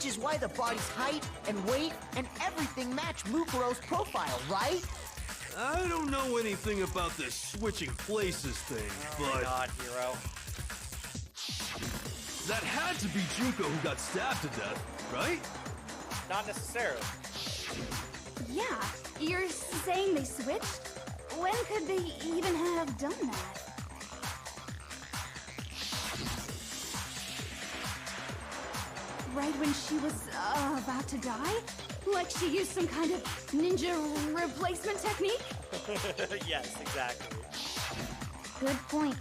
Which is why the body's height and weight and everything match Mukuro's profile, right? I don't know anything about this switching places thing, Oh my but god, Hero. that had to be Junko who got stabbed to death, right? Not necessarily. Yeah, you're saying they switched? When could they even have done that? Right when she was about to die? Like she used some kind of ninja replacement technique? Yes, exactly. Good point.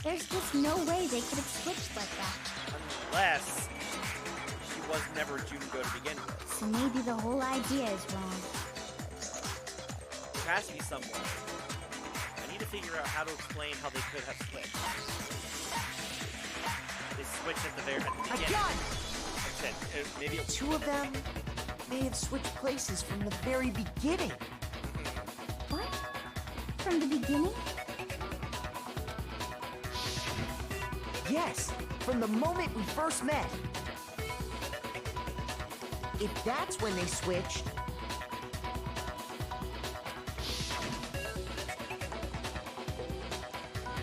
There's just no way they could have switched like that. Unless she was never Junko to begin with. So maybe the whole idea is wrong. There has to be some way. I need to figure out how to explain how they could have switched. They switched at the beginning. Again! Like I said, maybe it Two of them may have switched places from the very beginning. What? From the beginning? Yes, from the moment we first met. If that's when they switched,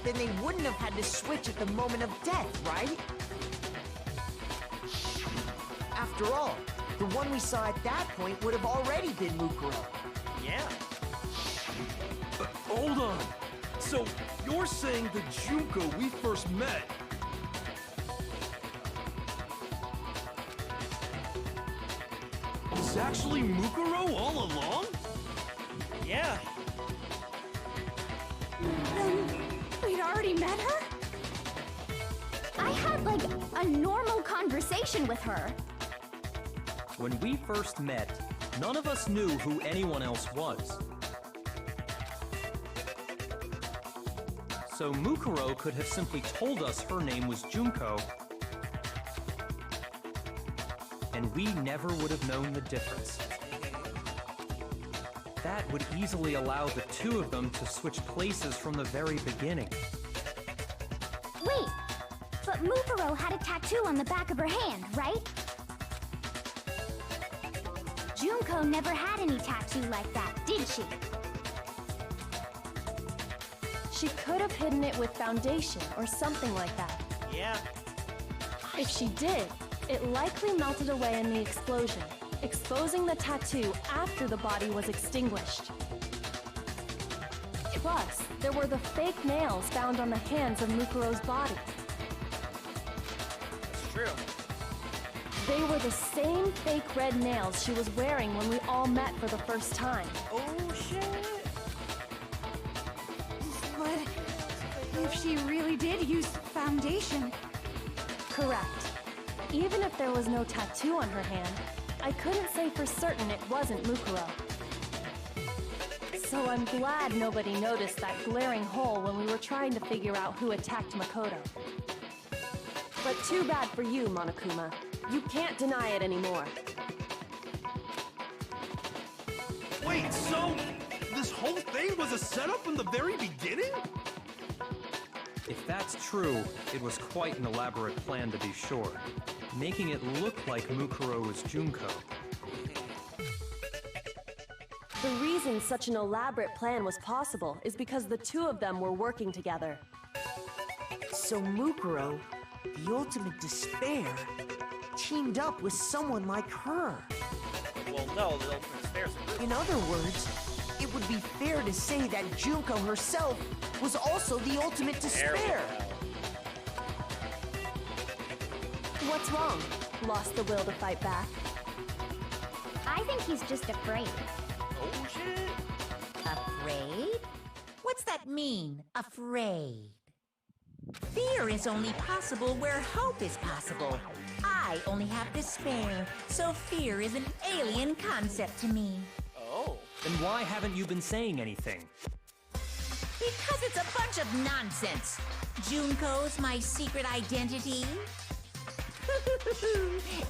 then they wouldn't have had to switch at the moment of death, right? After all, the one we saw at that point would have already been Mukuro. Yeah. But hold on. So you're saying the Junko we first met was actually Mukuro all along? Yeah. Then we'd already met her? I had, like, a normal conversation with her. When we first met, none of us knew who anyone else was. So Mukuro could have simply told us her name was Junko, and we never would have known the difference. That would easily allow the two of them to switch places from the very beginning. Wait, but Mukuro had a tattoo on the back of her hand, right? Junko never had any tattoo like that, did she? She could have hidden it with foundation or something like that. Yeah. If she did, it likely melted away in the explosion, exposing the tattoo after the body was extinguished. Plus, there were the fake nails found on the hands of Mukuro's body. That's true. They were the same fake red nails she was wearing when we all met for the first time. Oh, shit. But if she really did use foundation, Correct. Even if there was no tattoo on her hand, I couldn't say for certain it wasn't Mukuro. So I'm glad nobody noticed that glaring hole when we were trying to figure out who attacked Makoto. But too bad for you, Monokuma. You can't deny it anymore. Wait, so this whole thing was a setup from the very beginning? If that's true, it was quite an elaborate plan to be sure, making it look like Mukuro was Junko. The reason such an elaborate plan was possible is because the two of them were working together. So Mukuro, the ultimate despair, teamed up with someone like her. Well, no, the ultimate despair is a group. In other words, it would be fair to say that Junko herself was also the ultimate There we despair. go. What's wrong? Lost the will to fight back? I think he's just afraid. Oh, shit. Afraid? What's that mean, afraid? Fear is only possible where hope is possible. I only have despair, so fear is an alien concept to me. Oh. Then why haven't you been saying anything? Because it's a bunch of nonsense. Junko's my secret identity?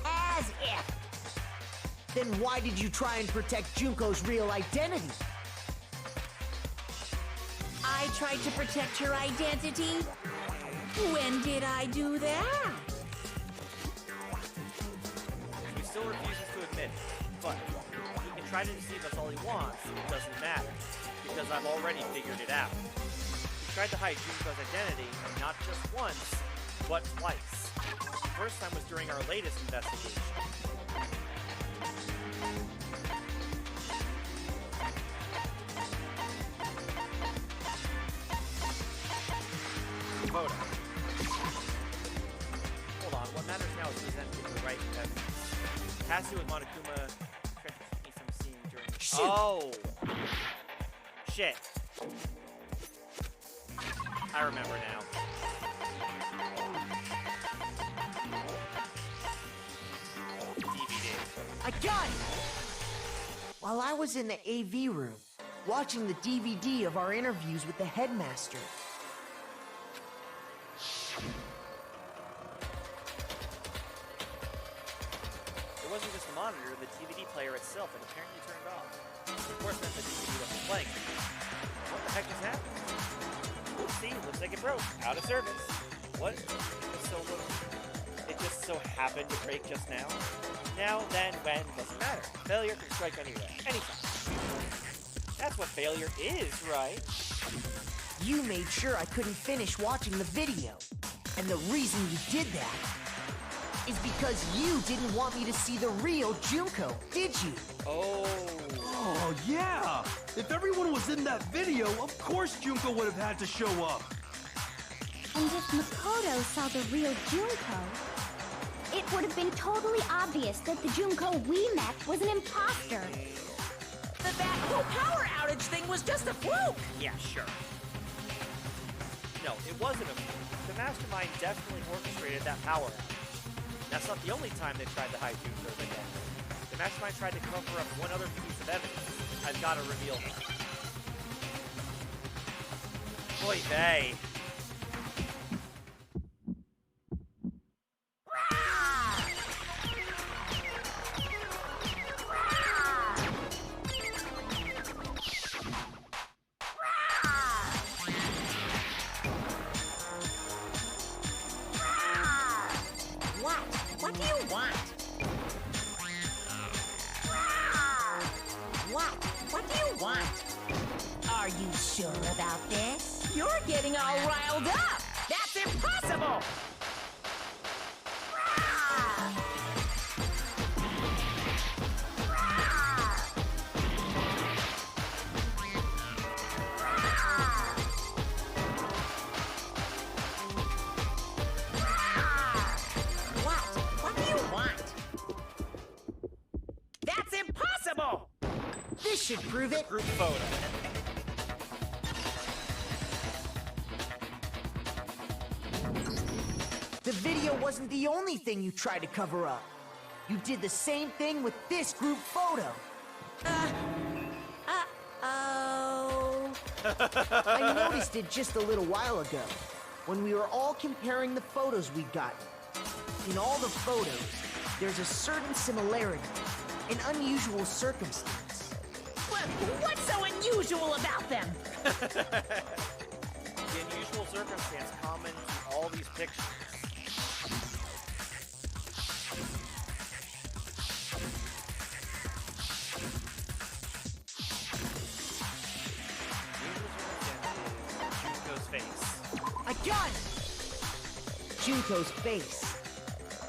As if. Then why did you try and protect Junko's real identity? I tried to protect her identity? When did I do that? trying to deceive us all he wants, it doesn't matter, because I've already figured it out. He tried to hide Junko's identity, not just once, but twice. The first time was during our latest investigation. Photo. Hold on, what matters now is presenting the right evidence. Cassie with Monokuma tried to keep me from seeing during the— Shoot. Oh! Shit. I remember now. DVD. I got it! While I was in the AV room, watching the DVD of our interviews with the headmaster. It wasn't just the monitor, the DVD player itself had apparently turned off. Of course, meant the DVD wasn't playing. What the heck just happened? Oopsie, looks like it broke. Out of service. What? It just so happened to break just now? Now, then, when, doesn't matter. Failure can strike anywhere, anytime. That's what failure is, right? You made sure I couldn't finish watching the video. And the reason you did that is because you didn't want me to see the real Junko, did you? Oh. Oh, yeah! If everyone was in that video, of course Junko would have had to show up. And if Makoto saw the real Junko, it would have been totally obvious that the Junko we met was an imposter. That whole power outage thing was just a fluke! Yeah, sure. No, it wasn't a fluke. The mastermind definitely orchestrated that power outage. That's not the only time they tried to hide Junko's identity. The mastermind tried to cover up one other piece of evidence. I've got to reveal that. Boy, they. What do you want? What do you want? Are you sure about this? You're getting all riled up! That's impossible! What do you want? That's impossible! This should prove it. Group photo. The video wasn't the only thing you tried to cover up. You did the same thing with this group photo. Oh. I noticed it just a little while ago, when we were all comparing the photos we'd gotten. In all the photos, there's a certain similarity, an unusual circumstance. What's so unusual about them? The unusual circumstance common to all these pictures. Junko's face. I got it! Junko's face.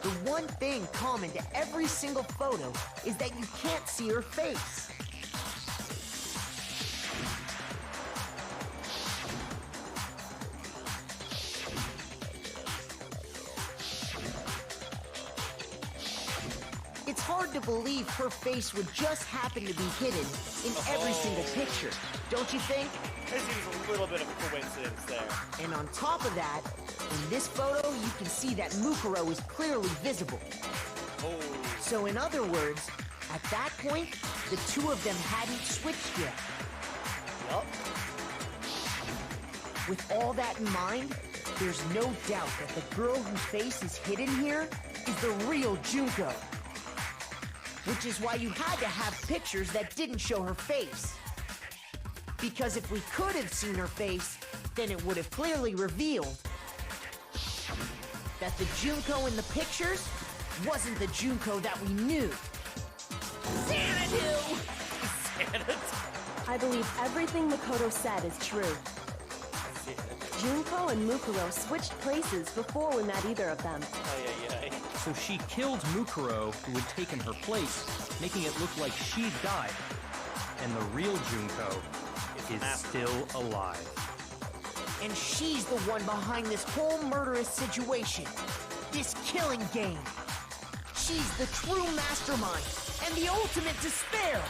The one thing common to every single photo is that you can't see her face. It's hard to believe her face would just happen to be hidden in every single picture, don't you think? There seems a little bit of a coincidence there. And on top of that, in this photo, you can see that Mukuro is clearly visible. Oh. So in other words, at that point, the two of them hadn't switched yet. Yup. With all that in mind, there's no doubt that the girl whose face is hidden here is the real Junko. Which is why you had to have pictures that didn't show her face. Because if we could have seen her face, then it would have clearly revealed that the Junko in the pictures wasn't the Junko that we knew. Xanadu! I believe everything Makoto said is true. Junko and Mukuro switched places before we met either of them. So she killed Mukuro, who had taken her place, making it look like she'd died. And the real Junko is still alive. And she's the one behind this whole murderous situation. This killing game. She's the true mastermind and the ultimate despair.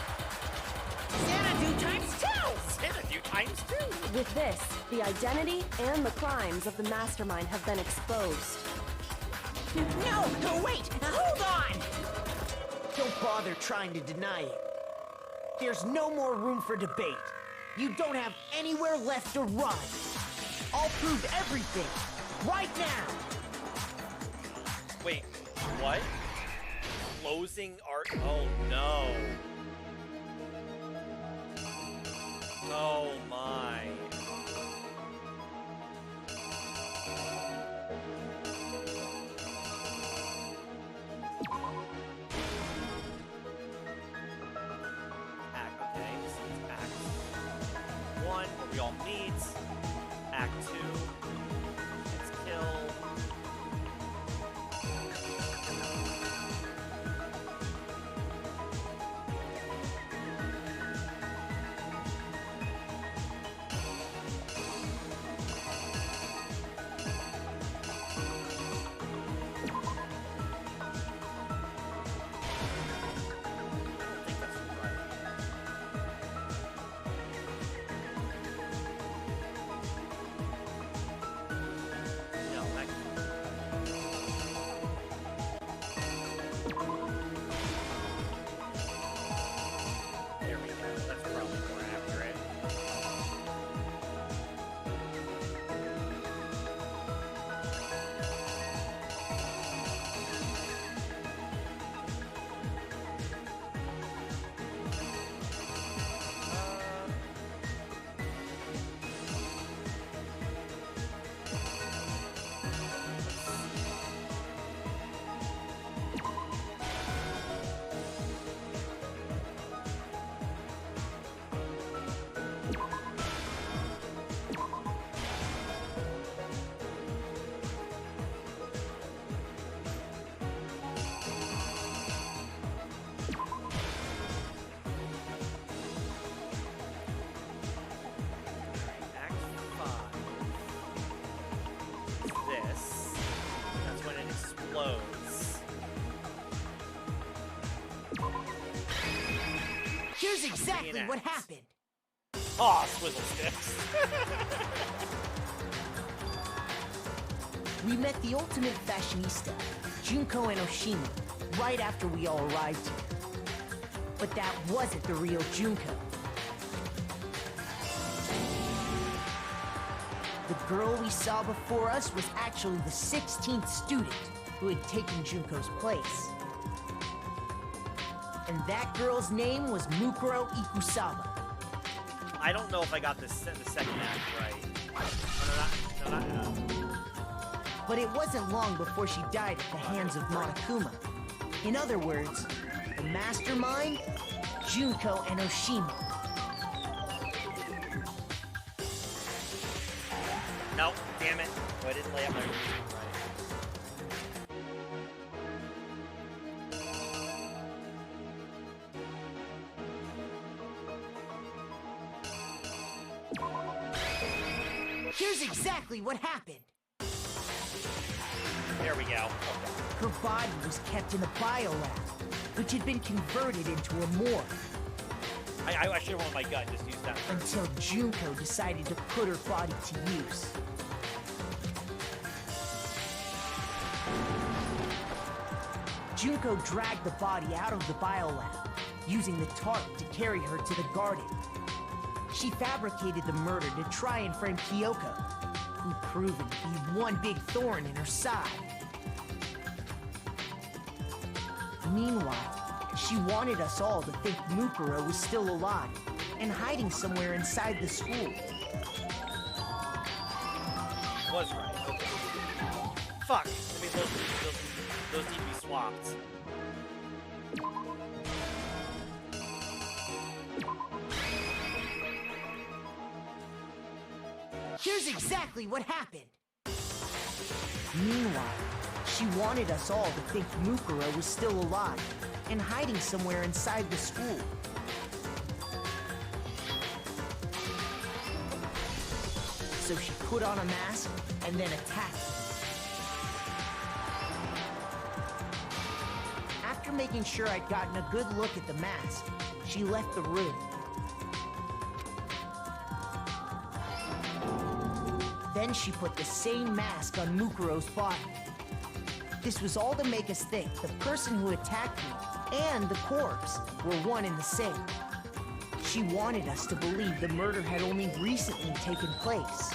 Xanadu times 2! Xanadu times 2! With this, the identity and the crimes of the mastermind have been exposed. No, wait! Hold on! Don't bother trying to deny it. There's no more room for debate. You don't have anywhere left to run. I'll prove everything, right now! Wait, what? Closing art? Oh no. Oh my. Okay, so it's Act 1, where we all meet. Act 2, it's kill. Here's exactly what happened. Aw, swizzle sticks. We met the ultimate fashionista, Junko and Oshima, right after we all arrived here. But that wasn't the real Junko. The girl we saw before us was actually the 16th student who had taken Junko's place. And that girl's name was Mukuro Ikusama. I don't know if I got this the second act right. Oh, no. But it wasn't long before she died at the hands of Monokuma. In other words, the mastermind, Junko and Oshima. Nope, damn it. Oh, I didn't lay out my reason right. Here's exactly what happened. There we go. Her body was kept in a biolab, which had been converted into a morgue. I should have won my gut and just used that. Until Junko decided to put her body to use. Junko dragged the body out of the biolab, using the tarp to carry her to the garden. She fabricated the murder to try and frame Kyoko, who'd proven to be one big thorn in her side. Meanwhile, she wanted us all to think Mukuro was still alive and hiding somewhere inside the school. Was right. Okay. Fuck. That means those need to be swapped. Here's exactly what happened. Meanwhile, she wanted us all to think Mukuro was still alive and hiding somewhere inside the school. So she put on a mask and then attacked him. After making sure I'd gotten a good look at the mask, she left the room. Then she put the same mask on Mukuro's body. This was all to make us think the person who attacked me and the corpse were one and the same. She wanted us to believe the murder had only recently taken place.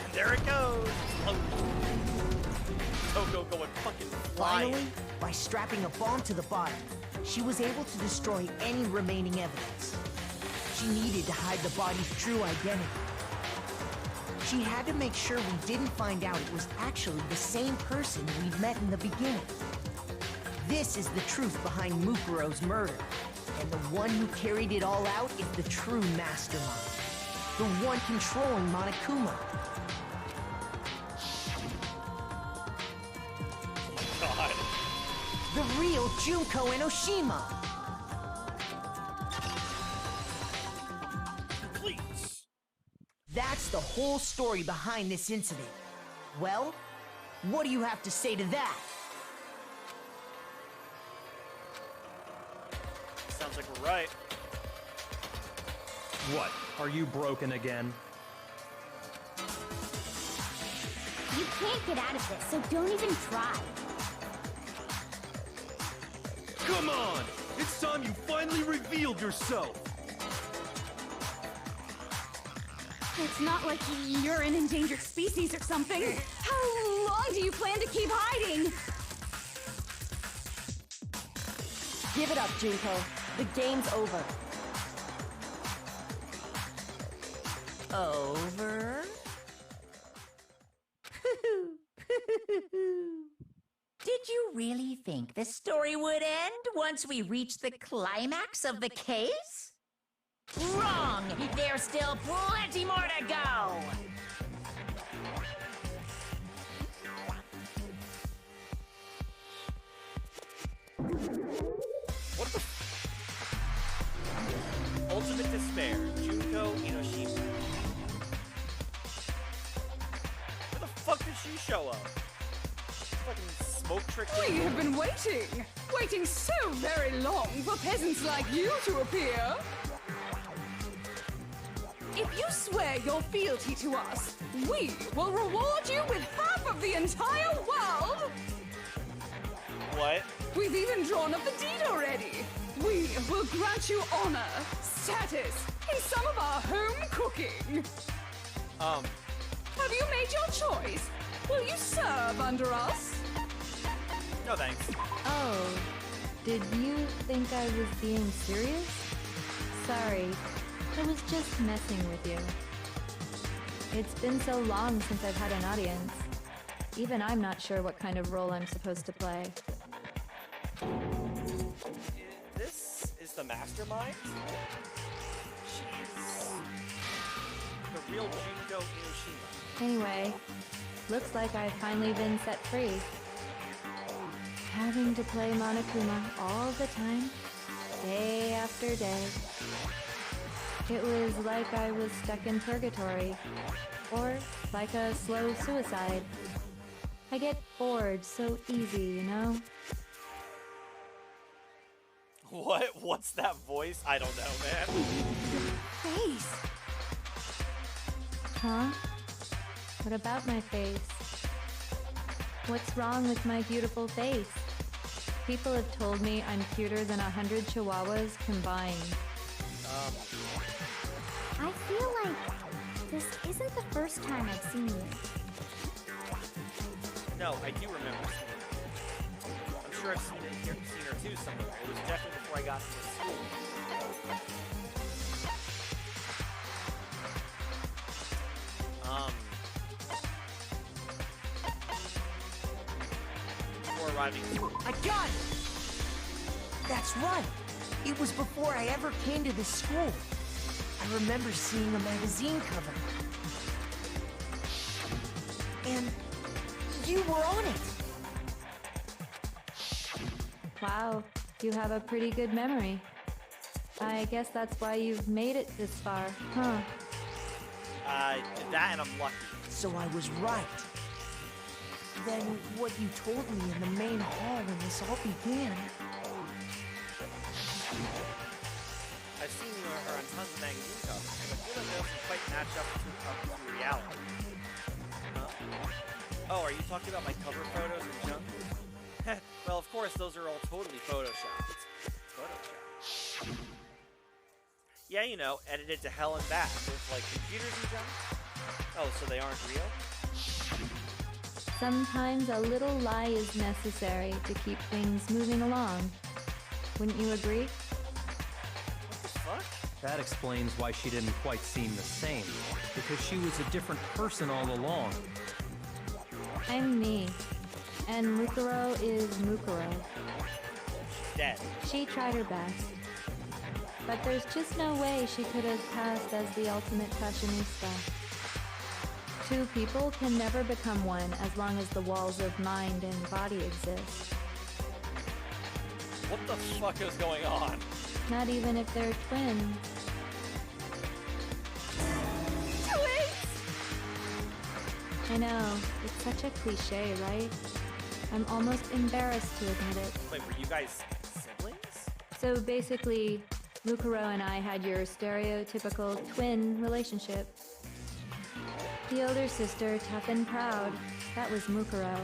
And there it goes. Oh. Toko going fucking flying. Finally, by strapping a bomb to the body, she was able to destroy any remaining evidence. She needed to hide the body's true identity. She had to make sure we didn't find out it was actually the same person we'd met in the beginning. This is the truth behind Mukuro's murder, and the one who carried it all out is the true mastermind. The one controlling Monokuma. God. The real Junko Enoshima. Please. That's the whole story behind this incident. Well, what do you have to say to that? Sounds like we're right. What? Are you broken again? You can't get out of this, so don't even try. Come on! It's time you finally revealed yourself! It's not like you're an endangered species or something. How long do you plan to keep hiding? Give it up, Junko. The game's over. Over? Did you really think the story would end once we reached the climax of the case? Wrong! There's still plenty more to go! What the Ultimate Despair, Junko Enoshima. Where the fuck did she show up? Fucking smoke trick. We have been waiting so very long for peasants like you to appear. If you swear your fealty to us, we will reward you with half of the entire world! What? We've even drawn up the deed already. We will grant you honor, status, and some of our home cooking. Have you made your choice? Will you serve under us? No thanks. Oh, did you think I was being serious? Sorry, I was just messing with you. It's been so long since I've had an audience. Even I'm not sure what kind of role I'm supposed to play. This is the mastermind? She's the real Junko Enoshima. Anyway, looks like I've finally been set free. Having to play Monokuma all the time, day after day. It was like I was stuck in purgatory, or like a slow suicide. I get bored so easy, you know? What? What's that voice? I don't know, man. Face. Huh? What about my face? What's wrong with my beautiful face? People have told me I'm cuter than 100 chihuahuas combined. I feel like this isn't the first time I've seen you. No, I do remember seeing her. I'm sure I've seen her too somewhere. It was definitely before I got to this school. Before arriving at school. I got it! That's right. It was before I ever came to this school. I remember seeing a magazine cover. And you were on it. Wow, you have a pretty good memory. I guess that's why you've made it this far, huh? That and I'm lucky. So I was right. Then what you told me in the main hall when this all began. I've seen you on tons of magazine covers, but I feel like they don't quite match up to reality. Oh, are you talking about my cover photos and junk? Well, of course, those are all totally photoshopped. Photoshopped. Yeah, you know, edited to hell and back with, like, computers and junk. Oh, so they aren't real? Sometimes a little lie is necessary to keep things moving along. Wouldn't you agree? What the fuck? That explains why she didn't quite seem the same, because she was a different person all along. I'm me, and Mukuro is Mukuro. She's dead. She tried her best. But there's just no way she could have passed as the ultimate fashionista. Two people can never become one as long as the walls of mind and body exist. What the fuck is going on? Not even if they're twins. Twins! I know, it's such a cliche, right? I'm almost embarrassed to admit it. Wait, were you guys siblings? So basically, Mukuro and I had your stereotypical twin relationship. The older sister, tough and proud. That was Mukuro.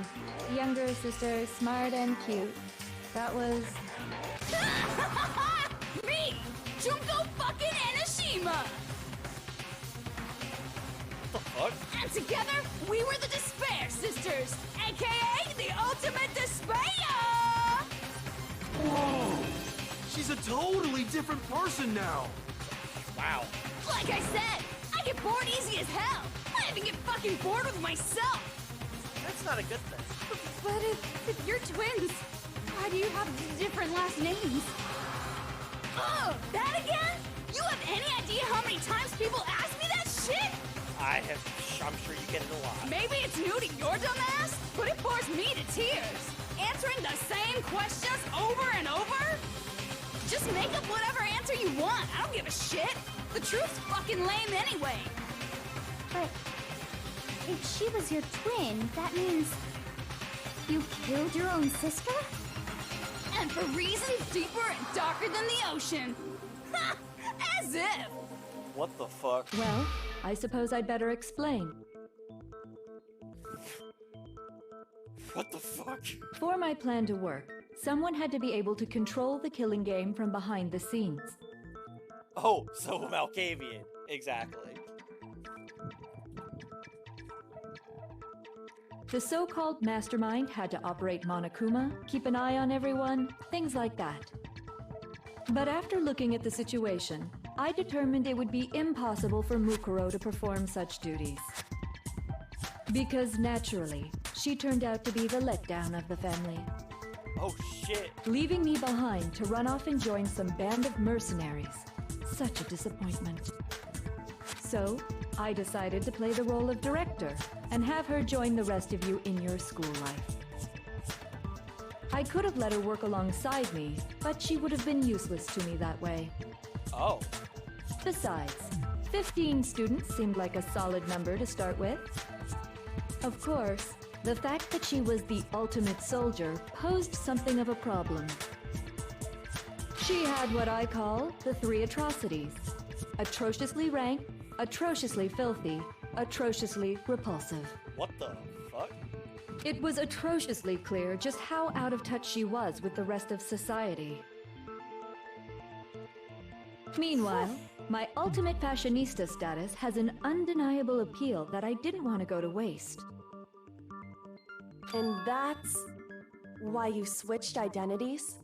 The younger sister, smart and cute. That was... Me! Junko fucking Enoshima! What the fuck? And together, we were the Despair Sisters, aka the Ultimate Despair! Whoa! She's a totally different person now! Wow. Like I said, I get bored easy as hell. I even get fucking bored with myself. That's not a good thing. But if you're twins, why do you have different last names? Oh, that again? You have any idea how many times people ask me that shit? I'm sure you get it a lot. Maybe it's new to your dumb ass, but it bores me to tears. Answering the same questions over and over? Just make up whatever answer you want. I don't give a shit. The truth's fucking lame anyway. But if she was your twin, that means you killed your own sister? And for reasons deeper and darker than the ocean. Ha! As if! What the fuck? Well, I suppose I'd better explain. What the fuck? For my plan to work, someone had to be able to control the killing game from behind the scenes. Oh, so Malkavian. Exactly. The so-called mastermind had to operate Monokuma, keep an eye on everyone, things like that. But after looking at the situation, I determined it would be impossible for Mukuro to perform such duties. Because naturally, she turned out to be the letdown of the family, Oh shit. leaving me behind to run off and join some band of mercenaries. Such a disappointment. So, I decided to play the role of director and have her join the rest of you in your school life. I could have let her work alongside me, but she would have been useless to me that way. Oh. Besides, 15 students seemed like a solid number to start with. Of course, the fact that she was the ultimate soldier posed something of a problem. She had what I call the three atrocities: atrociously rank, atrociously filthy, atrociously repulsive. What the fuck? It was atrociously clear just how out of touch she was with the rest of society. Meanwhile, my ultimate fashionista status has an undeniable appeal that I didn't want to go to waste. And that's why you switched identities?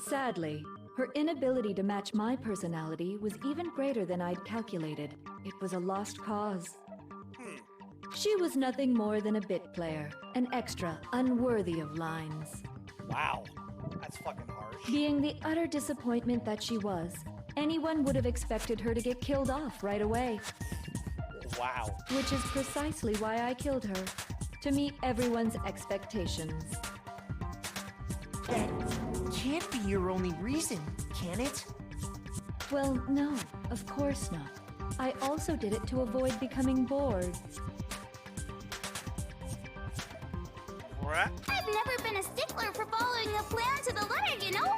Sadly, her inability to match my personality was even greater than I'd calculated. It was a lost cause. She was nothing more than a bit player, an extra unworthy of lines. Wow. That's fucking harsh. Being the utter disappointment that she was, anyone would have expected her to get killed off right away. Wow. Which is precisely why I killed her, to meet everyone's expectations. That can't be your only reason, can it? Well, no, of course not. I also did it to avoid becoming bored. What? I've never been a stickler for following a plan to the letter, you know?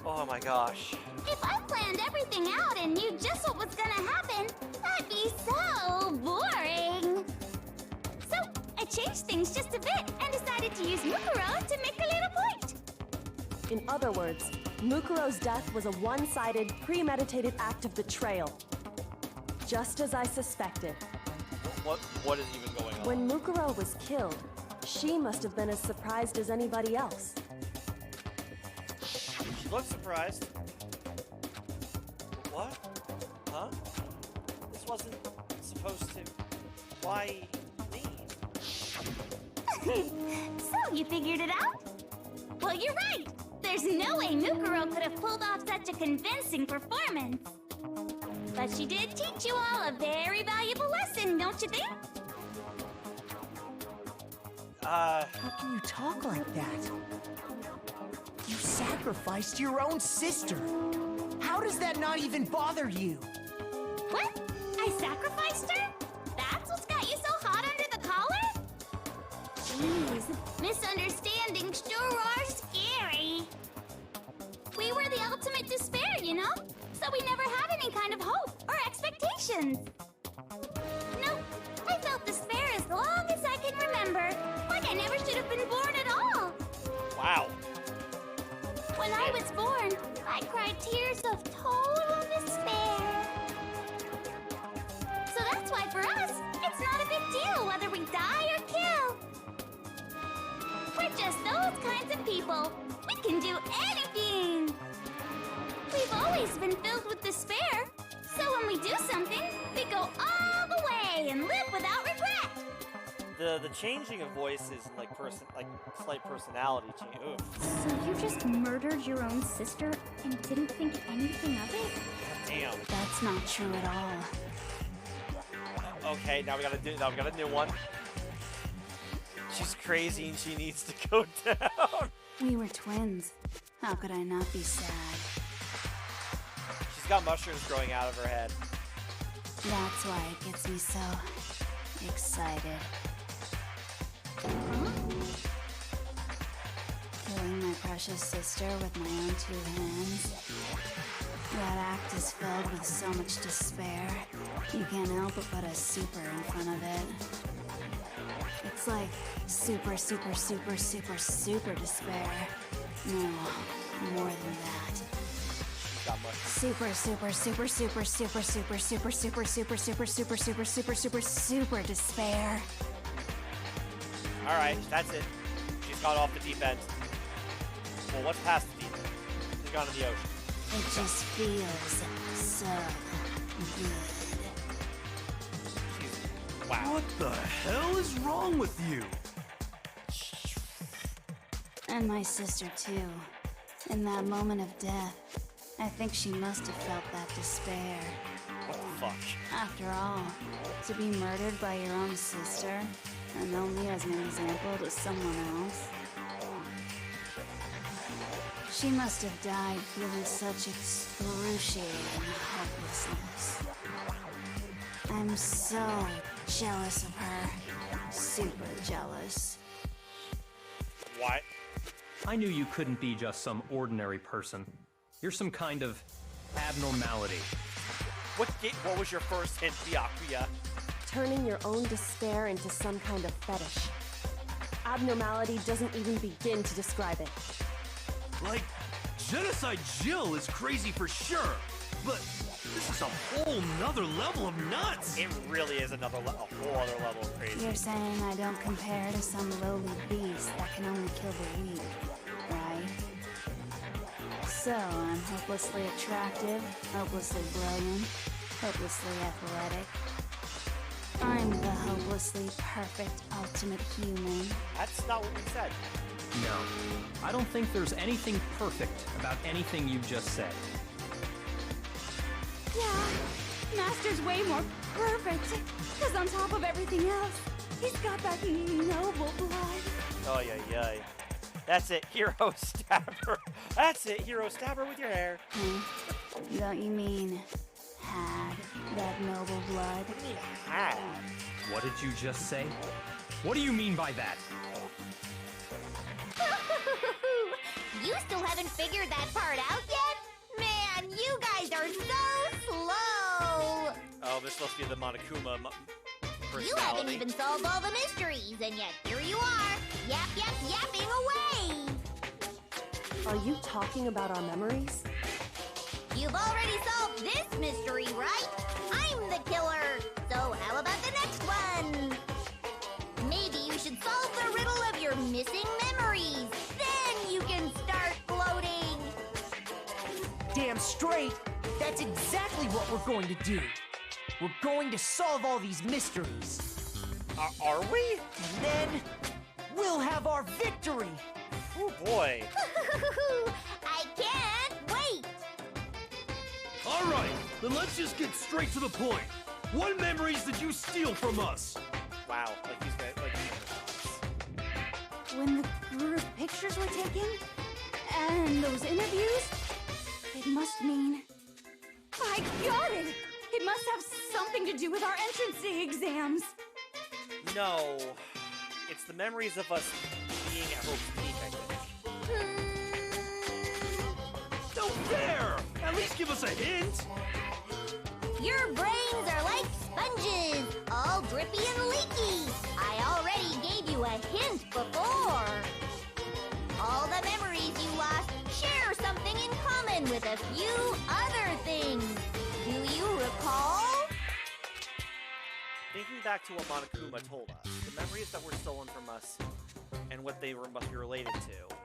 Oh my gosh. If I planned everything out and knew just what was gonna happen, that'd be so boring. So, I changed things just a bit and decided to use Mukuro to make a little point. In other words, Mukuro's death was a one-sided, premeditated act of betrayal. Just as I suspected. What is even going on? When Mukuro was killed, she must have been as surprised as anybody else. She looks surprised. What? Huh? This wasn't supposed to... Why me? So, you figured it out? Well, you're right. There's no way Mukuro could have pulled off such a convincing performance. But she did teach you all a very valuable lesson, don't you think? How can you talk like that? You sacrificed your own sister. How does that not even bother you? What? I sacrificed her? That's what's got you so hot under the collar? Jeez, misunderstandings sure are scary. We were the ultimate despair, you know? So we never had any kind of hope or expectations. Nope, I felt despair as long as I can remember. Like I never should have been born at all. Wow. When I was born, I cried tears of total despair. So that's why for us, it's not a big deal whether we die or kill. We're just those kinds of people. We can do anything. We've always been filled with despair. So when we do something, we go all the way and live without regret. The changing of voice is like slight personality change. Ooh. So you just murdered your own sister and didn't think anything of it? Damn. That's not true at all. Okay, now we got a new one. She's crazy and she needs to go down. We were twins. How could I not be sad? She's got mushrooms growing out of her head. That's why it gets me so excited. Killing my precious sister with my own two hands. That act is filled with so much despair. You can't help but put a super in front of it. It's like super, super, super, super, super despair. No, more than that. Super, super, super, super, super, super, super, super, super, super, super, super, super, super, super despair. Alright, that's it. She's got off the deep end. Well, what's past the deep end? She's gone to the ocean. It just feels so good. Wow. What the hell is wrong with you? And my sister, too. In that moment of death, I think she must have felt that despair. What the fuck? After all, to be murdered by your own sister, and only as an example to someone else. She must have died feeling such excruciating hopelessness. I'm so jealous of her. Super jealous. What? I knew you couldn't be just some ordinary person. You're some kind of abnormality. What was your first hint, Byakuya? Turning your own despair into some kind of fetish. Abnormality doesn't even begin to describe it. Like, Genocide Jill is crazy for sure, but this is a whole nother level of nuts! It really is a whole other level of crazy. You're saying I don't compare to some lowly beast that can only kill the weak, right? So I'm hopelessly attractive, hopelessly brilliant, hopelessly athletic. I'm the hopelessly perfect ultimate human. That's not what we said. No, I don't think there's anything perfect about anything you just said. Yeah, Master's way more perfect. Because on top of everything else, he's got that noble blood. Oh, yeah. That's it, hero stabber. That's it, hero stabber with your hair. Don't you mean had that noble blood? What do you mean, had? What did you just say? What do you mean by that? You still haven't figured that part out yet? Man, you guys are so slow! Oh, this must be the Monokuma personality. You haven't even solved all the mysteries, and yet here you are, yapping away! Are you talking about our memories? You've already solved this mystery, right? I'm the killer, so how about the next one? Maybe you should solve the riddle of your missing memories. Then you can start gloating. Damn straight, that's exactly what we're going to do. We're going to solve all these mysteries. Are we? And then we'll have our victory. Oh boy. I can't wait. All right, then let's just get straight to the point. What memories did you steal from us? Wow, like he's like. When the group pictures were taken, and those interviews, it must mean... I got it! It must have something to do with our entrance exams. No, it's the memories of us being at Hope's Peak, I think. No fair! At least give us a hint! Your brains are like sponges, all drippy and leaky. I already gave you a hint before. All the memories you lost share something in common with a few other things. Do you recall? Thinking back to what Monokuma told us, the memories that were stolen from us and what they must be related to.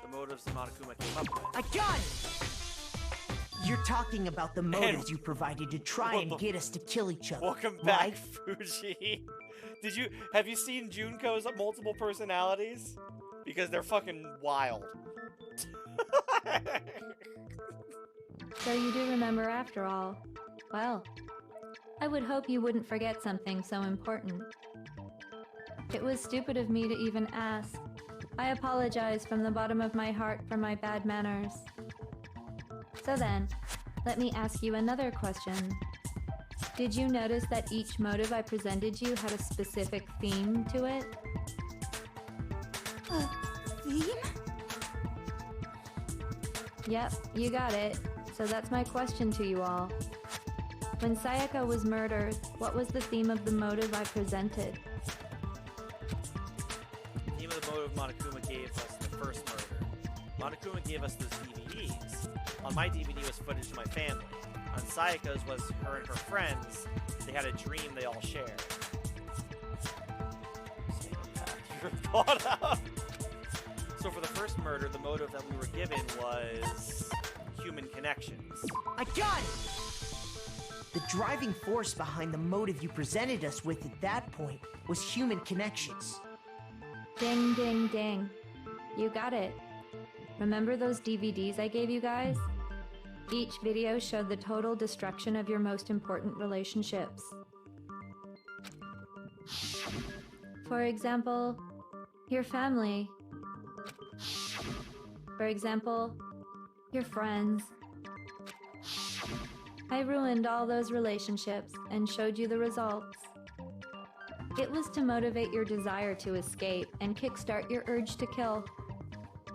The motives that Monokuma came up with. I got it! You're talking about the motives you provided to try and get us to kill each other. Welcome back, right? Fuji. Have you seen Junko's multiple personalities? Because they're fucking wild. So you do remember after all. Well, I would hope you wouldn't forget something so important. It was stupid of me to even ask. I apologize from the bottom of my heart for my bad manners. So then, let me ask you another question. Did you notice that each motive I presented you had a specific theme to it? Theme? Yep, you got it. So that's my question to you all. When Sayaka was murdered, what was the theme of the motive I presented? The theme of the motive Monokuma gave us the first murder. Monokuma gave us those DVDs. On my DVD was footage of my family. On Sayaka's was her and her friends. They had a dream they all shared. You're caught up. So for the first murder, the motive that we were given was human connections. I got it! The driving force behind the motive you presented us with at that point was human connections. Ding, ding, ding. You got it. Remember those DVDs I gave you guys? Each video showed the total destruction of your most important relationships. For example, your family. For example, your friends. I ruined all those relationships and showed you the results. It was to motivate your desire to escape and kickstart your urge to kill.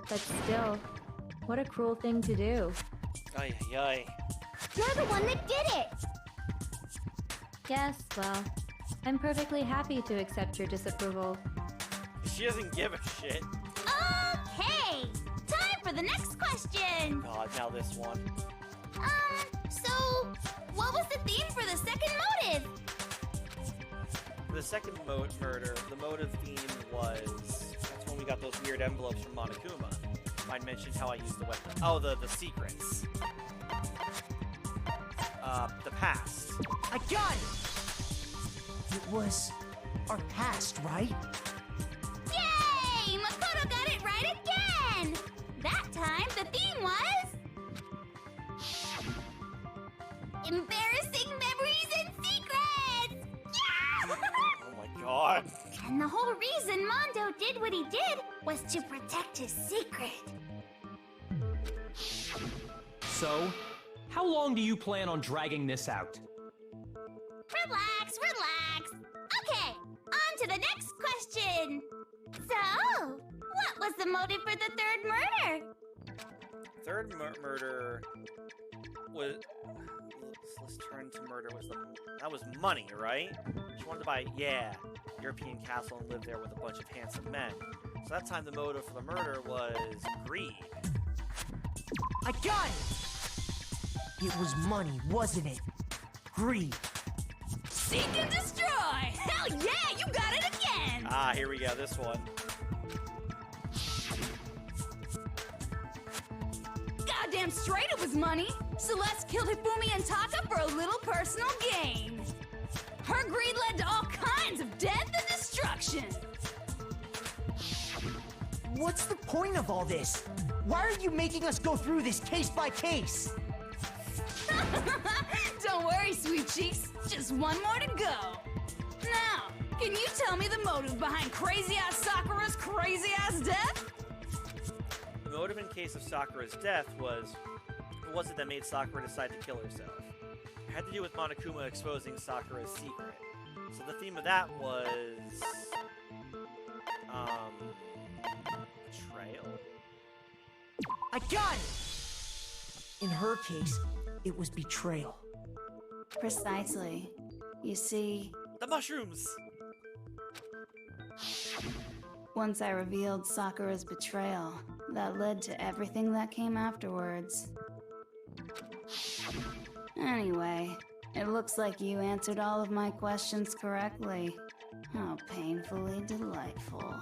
But still, what a cruel thing to do. Ay, ay, ay. You're the one that did it! Yes, well, I'm perfectly happy to accept your disapproval. She doesn't give a shit. Okay! Time for the next question! God, now this one. So, what was the theme for the second motive? For the second murder, the motive theme was... That's when we got those weird envelopes from Monokuma. I mentioned how I used the weapon. Oh, the secrets. the past. I got it! It was our past, right? Yay! Makoto got it right again! That time, the theme was... embarrassing memories and secrets! Yeah! Oh my god. And the whole reason Mondo did what he did was to protect his secret. So, how long do you plan on dragging this out? Relax, relax. Okay, on to the next question. So, what was the motive for the third murder? Third murder was... Let's turn to murder was that was money, right? She wanted to buy, European castle and live there with a bunch of handsome men. So that time the motive for the murder was greed. I got it! It was money, wasn't it? Greed. Seek and destroy! Hell yeah, you got it again! Ah, here we go, this one. Goddamn straight it was money! Celeste killed Hifumi and Taka for a little personal gain. Her greed led to all kinds of death and destruction. What's the point of all this? Why are you making us go through this case by case? Don't worry, sweet cheeks. Just one more to go. Now, can you tell me the motive behind crazy-ass Sakura's crazy-ass death? The motive in case of Sakura's death was... What was it that made Sakura decide to kill herself? It had to do with Monokuma exposing Sakura's secret. So the theme of that was... betrayal? I got it! In her case, it was betrayal. Precisely. You see, The mushrooms! once I revealed Sakura's betrayal, that led to everything that came afterwards. Anyway, it looks like you answered all of my questions correctly. How painfully delightful.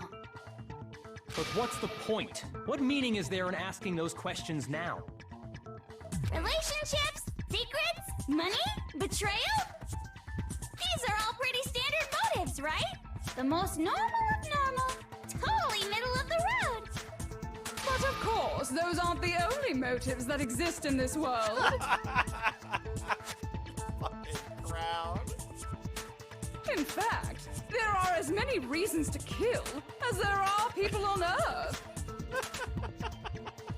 But what's the point? What meaning is there in asking those questions now? Relationships? Secrets? Money? Betrayal? These are all pretty standard motives, right? The most normal of normal. Totally middle of the road. But of course, those aren't the only motives that exist in this world. Fucking crowd. In fact, there are as many reasons to kill as there are people on Earth.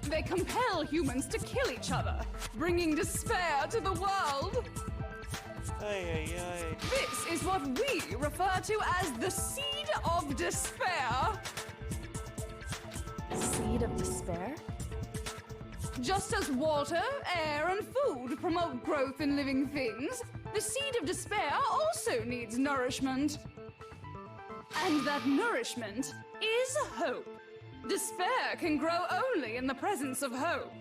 They compel humans to kill each other, bringing despair to the world. Ay, ay, ay. This is what we refer to as the seed of despair. Seed of despair? Just as water, air, and food promote growth in living things, the seed of despair also needs nourishment. And that nourishment is hope. Despair can grow only in the presence of hope.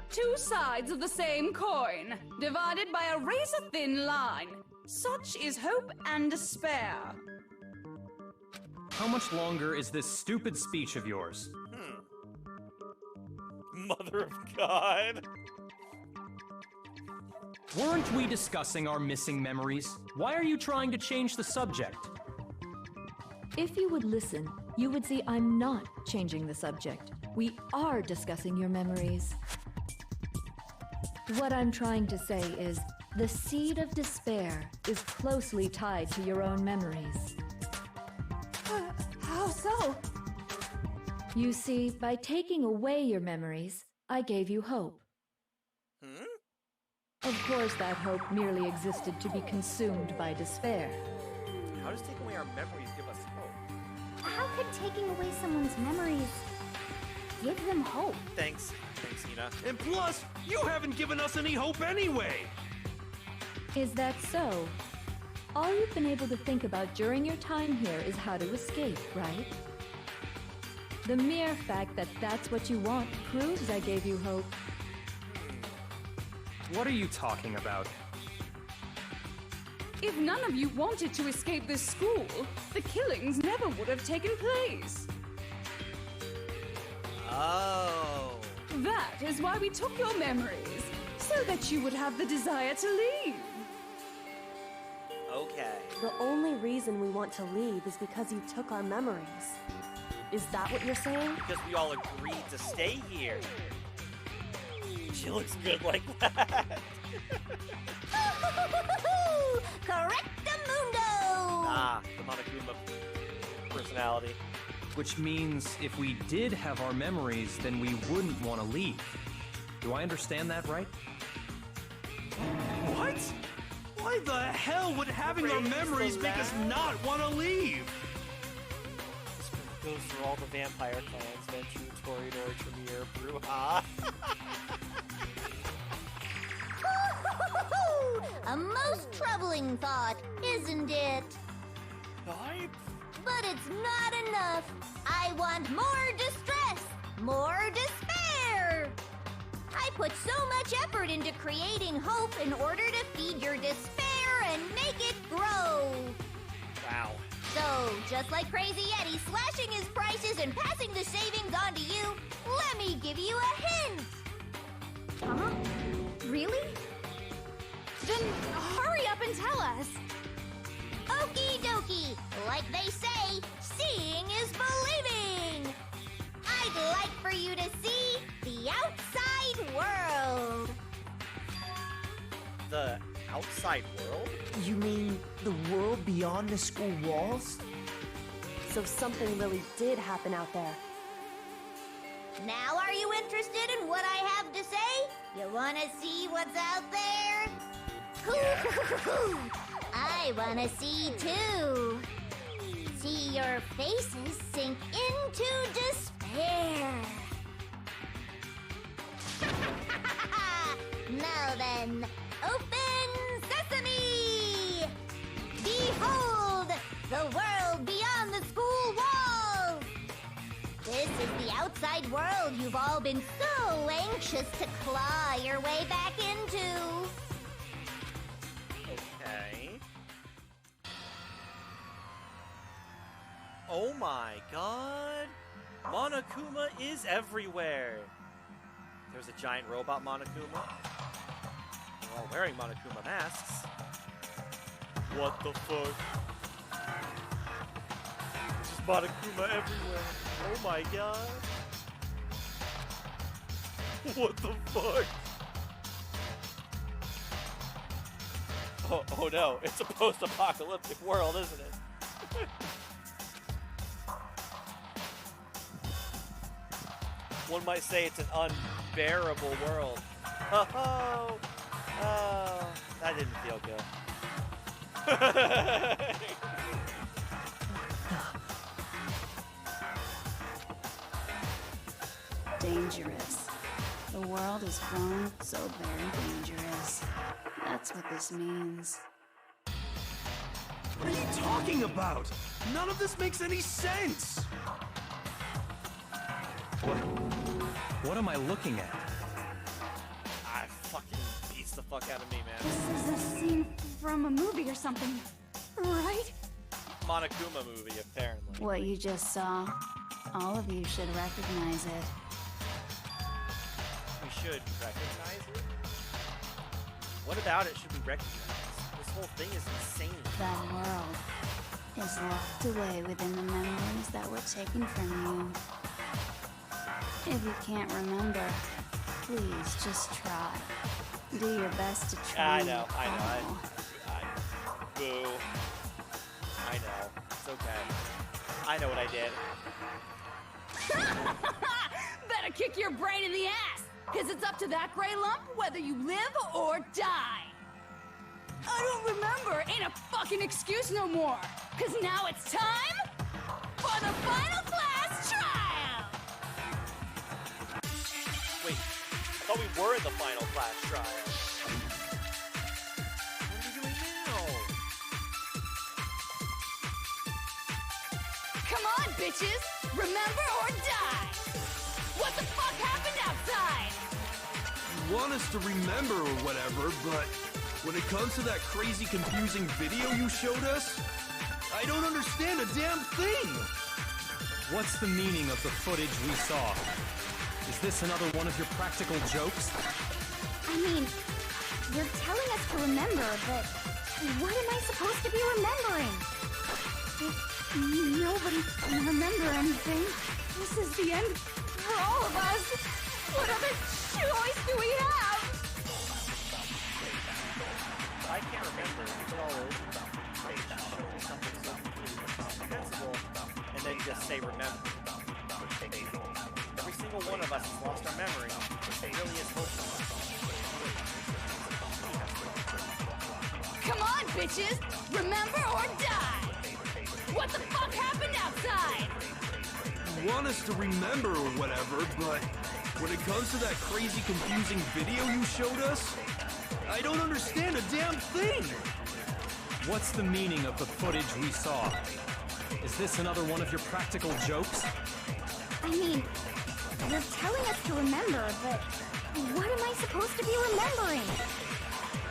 Two sides of the same coin, divided by a razor-thin line. Such is hope and despair. How much longer is this stupid speech of yours? Mother of God. Weren't we discussing our missing memories? Why are you trying to change the subject? If you would listen, you would see I'm not changing the subject. We are discussing your memories. What I'm trying to say is, the seed of despair is closely tied to your own memories. How so? You see, by taking away your memories, I gave you hope. Of course, that hope merely existed to be consumed by despair. How does taking away our memories give us hope? How could taking away someone's memories give them hope? Thanks. Thanks, Ina. And plus, you haven't given us any hope anyway! Is that so? All you've been able to think about during your time here is how to escape, right? The mere fact that that's what you want proves I gave you hope. What are you talking about? If none of you wanted to escape this school, the killings never would have taken place. Oh. That is why we took your memories, so that you would have the desire to leave. Okay. The only reason we want to leave is because you took our memories. Is that what you're saying? Because we all agreed to stay here. She looks good like that. Correctamundo! Ah, the Monokuma personality. Which means if we did have our memories, then we wouldn't want to leave. Do I understand that right? What? Why the hell would having our memories make us not want to leave? This goes through all the vampire clans: Ventrue, Toreador, Tremere, Bruja. A most troubling thought, isn't it? But it's not enough. I want more distress, more despair. I put so much effort into creating hope in order to feed your despair and make it grow. Wow. So, just like Crazy Eddie slashing his prices and passing the savings on to you, let me give you a hint. Huh? Really? Then hurry up and tell us. Okie dokie. Like they say, seeing is believing. I'd like for you to see the outside world. The outside world? You mean the world beyond the school walls? So something really did happen out there. Now are you interested in what I have to say? You wanna see what's out there? I wanna see too. See your faces sink into despair. Now then, open sesame! Behold, the world beyond the school walls! This is the outside world you've all been so anxious to claw your way back into. Okay. Oh my god! Monokuma is everywhere! There's a giant robot Monokuma. They're all wearing Monokuma masks. What the fuck? There's Monokuma everywhere. Oh my god. What the fuck? Oh no, it's a post-apocalyptic world, isn't it? One might say it's an unbearable world. Oh, that didn't feel good. Dangerous. The world has grown so very dangerous. That's what this means. What are you talking about? None of this makes any sense! What am I looking at? I fucking beats the fuck out of me, man. This is a scene from a movie or something, right? Monokuma movie, apparently. What you just saw, all of you should recognize it. We should recognize it? What about it should we recognize? This whole thing is insane. That world is locked away within the memories that were taken from you. If you can't remember, please just try. Do your best to try. I know. Boo. I know. It's okay. I know what I did. Better kick your brain in the ass, because it's up to that gray lump whether you live or die. I don't remember ain't a fucking excuse no more, because now it's time for the final class trial. Wait, I thought we were in the final class trial. What are we doing now? Come on, bitches! Remember or die! What the fuck happened outside? You want us to remember or whatever, but when it comes to that crazy, confusing video you showed us, I don't understand a damn thing! What's the meaning of the footage we saw? Is this another one of your practical jokes? I mean, you're telling us to remember, but what am I supposed to be remembering? If nobody can remember anything, this is the end for all of us. What other choice do we have? I can't remember what all is. Something so completely incomprehensible, and then just say remember. Every single one of us has lost our memory. It really is hopeless. Come on, bitches! Remember or die! What the fuck happened outside? You want us to remember or whatever, but when it comes to that crazy confusing video you showed us, I don't understand a damn thing! What's the meaning of the footage we saw? Is this another one of your practical jokes? I mean, you're telling us to remember, but what am I supposed to be remembering?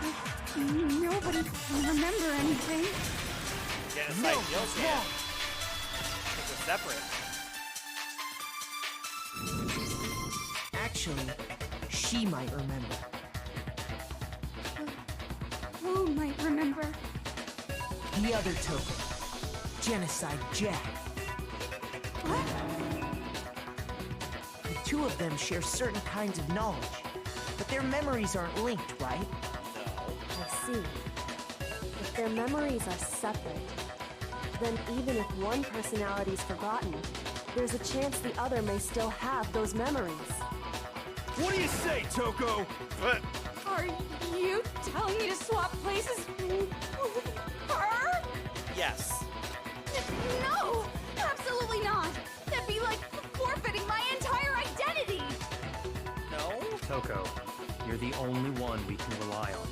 If nobody can remember anything. Genocide kills him. We're separate. Actually, she might remember. Who might remember? The other token. Genocide Jack. What? The two of them share certain kinds of knowledge, but their memories aren't linked, right? I see. If their memories are separate, then even if one personality's forgotten, there's a chance the other may still have those memories. What do you say, Toko? What? Are you telling me to swap places with her? Yes. No! Absolutely not! That'd be like forfeiting my entire identity! No? Toko, you're the only one we can rely on.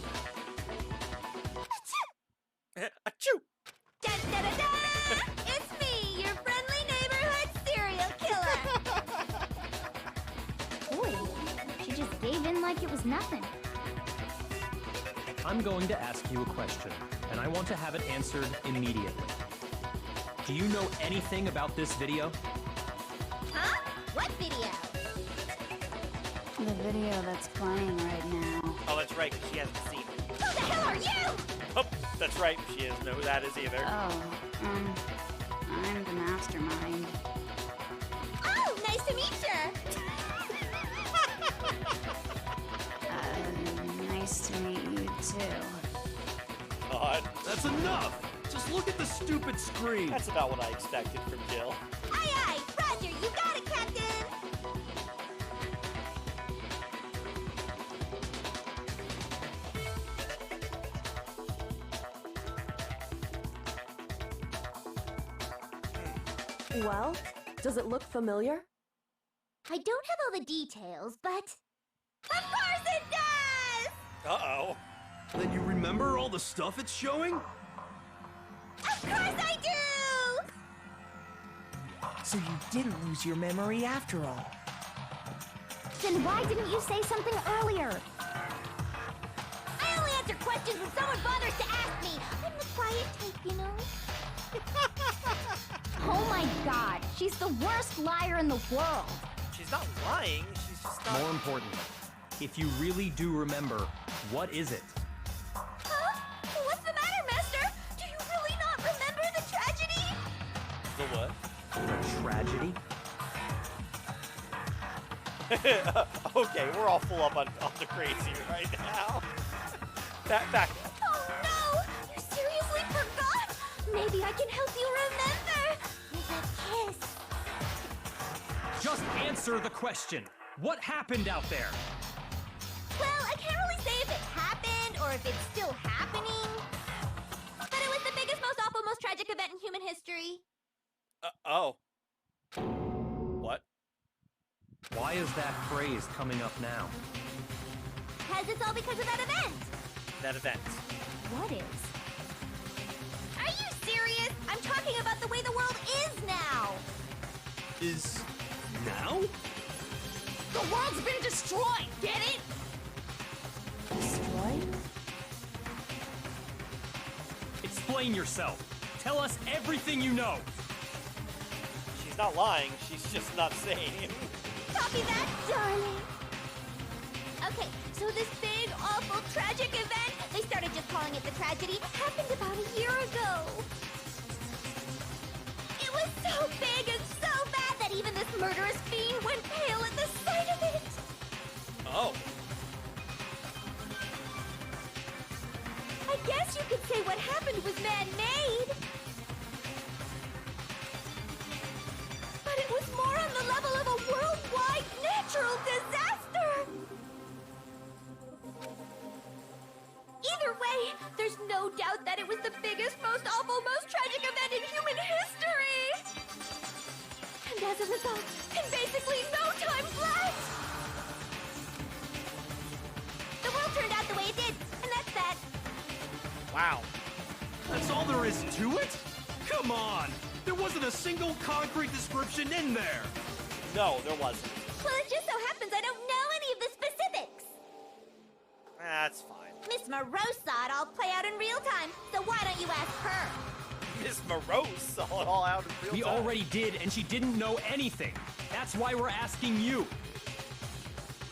Achoo! Da-da-da-da! It's me, your friendly neighborhood serial killer! Boy, she just gave in like it was nothing. I'm going to ask you a question, and I want to have it answered immediately. Do you know anything about this video? Huh? What video? The video that's playing right now. Oh, that's right, 'cause she hasn't seen it. Who the hell are you? Oh, that's right, she doesn't know who that is either. Oh, I'm the mastermind. Oh, nice to meet you! Nice to meet you too. God. That's enough! Just look at the stupid screen! That's about what I expected from Jill. Aye, aye! Roger, you got it, Captain! Well, does it look familiar? I don't have all the details, but... Of course it does! Uh-oh. Then you remember all the stuff it's showing? Of course I do! So you didn't lose your memory after all. Then why didn't you say something earlier? I only answer questions when someone bothers to ask me. I'm the quiet type, you know? Oh my god, she's the worst liar in the world. She's not lying, she's just not... More importantly, if you really do remember, what is it? Huh? What's the matter, Master? Do you really not remember the tragedy? The what? Tragedy? Okay, we're all full up on the crazy right now. Back up. Oh no! You seriously forgot? Maybe I can help you remember with a kiss. Just answer the question. What happened out there? Well, I can't really say if it happened or if it's still happening. But it was the biggest, most awful, most tragic event in human history. Oh. What? Why is that phrase coming up now? Because it's all because of that event. That event. What is? Are you serious? I'm talking about the way the world is now. Is... now? The world's been destroyed, get it? Destroyed? Explain yourself. Tell us everything you know. She's not lying, she's just not saying. Copy that, darling. Okay, so this big, awful, tragic event, they started just calling it the tragedy, happened about a year ago. It was so big and so bad that even this murderous fiend went pale at the sight of it. Oh. I guess you could say what happened was man-made. But it was more on the level of a worldwide natural disaster. Either way, there's no doubt that it was the biggest, most awful, most tragic event in human history. And as a result, in basically no time flat, the world turned out the way it did, and that's that. Wow. That's all there is to it? Come on! There wasn't a single concrete description in there! No, there wasn't. Well, it just so happens I don't know any of the specifics. That's fine. Miss Morose saw it all play out in real time, so why don't you ask her? Miss Morose saw it all out in real We time. already did, and she didn't know anything. That's why we're asking you.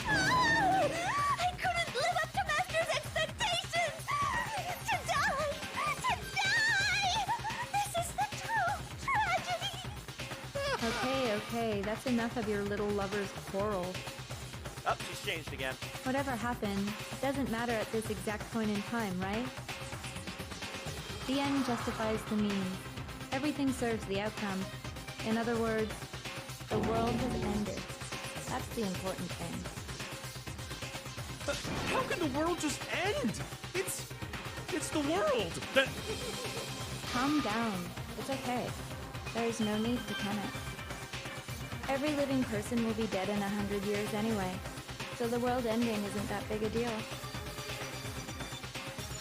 I couldn't live up to Master's expectations! To die! To die! This is the true tragedy! Okay, that's enough of your little lover's quarrel. Oh, she's changed again. Whatever happened, doesn't matter at this exact point in time, right? The end justifies the means. Everything serves the outcome. In other words, the world has ended. That's the important thing. How can the world just end? It's the world! Calm down. It's okay. There's no need to panic. Every living person will be dead in 100 years anyway, so the world ending isn't that big a deal.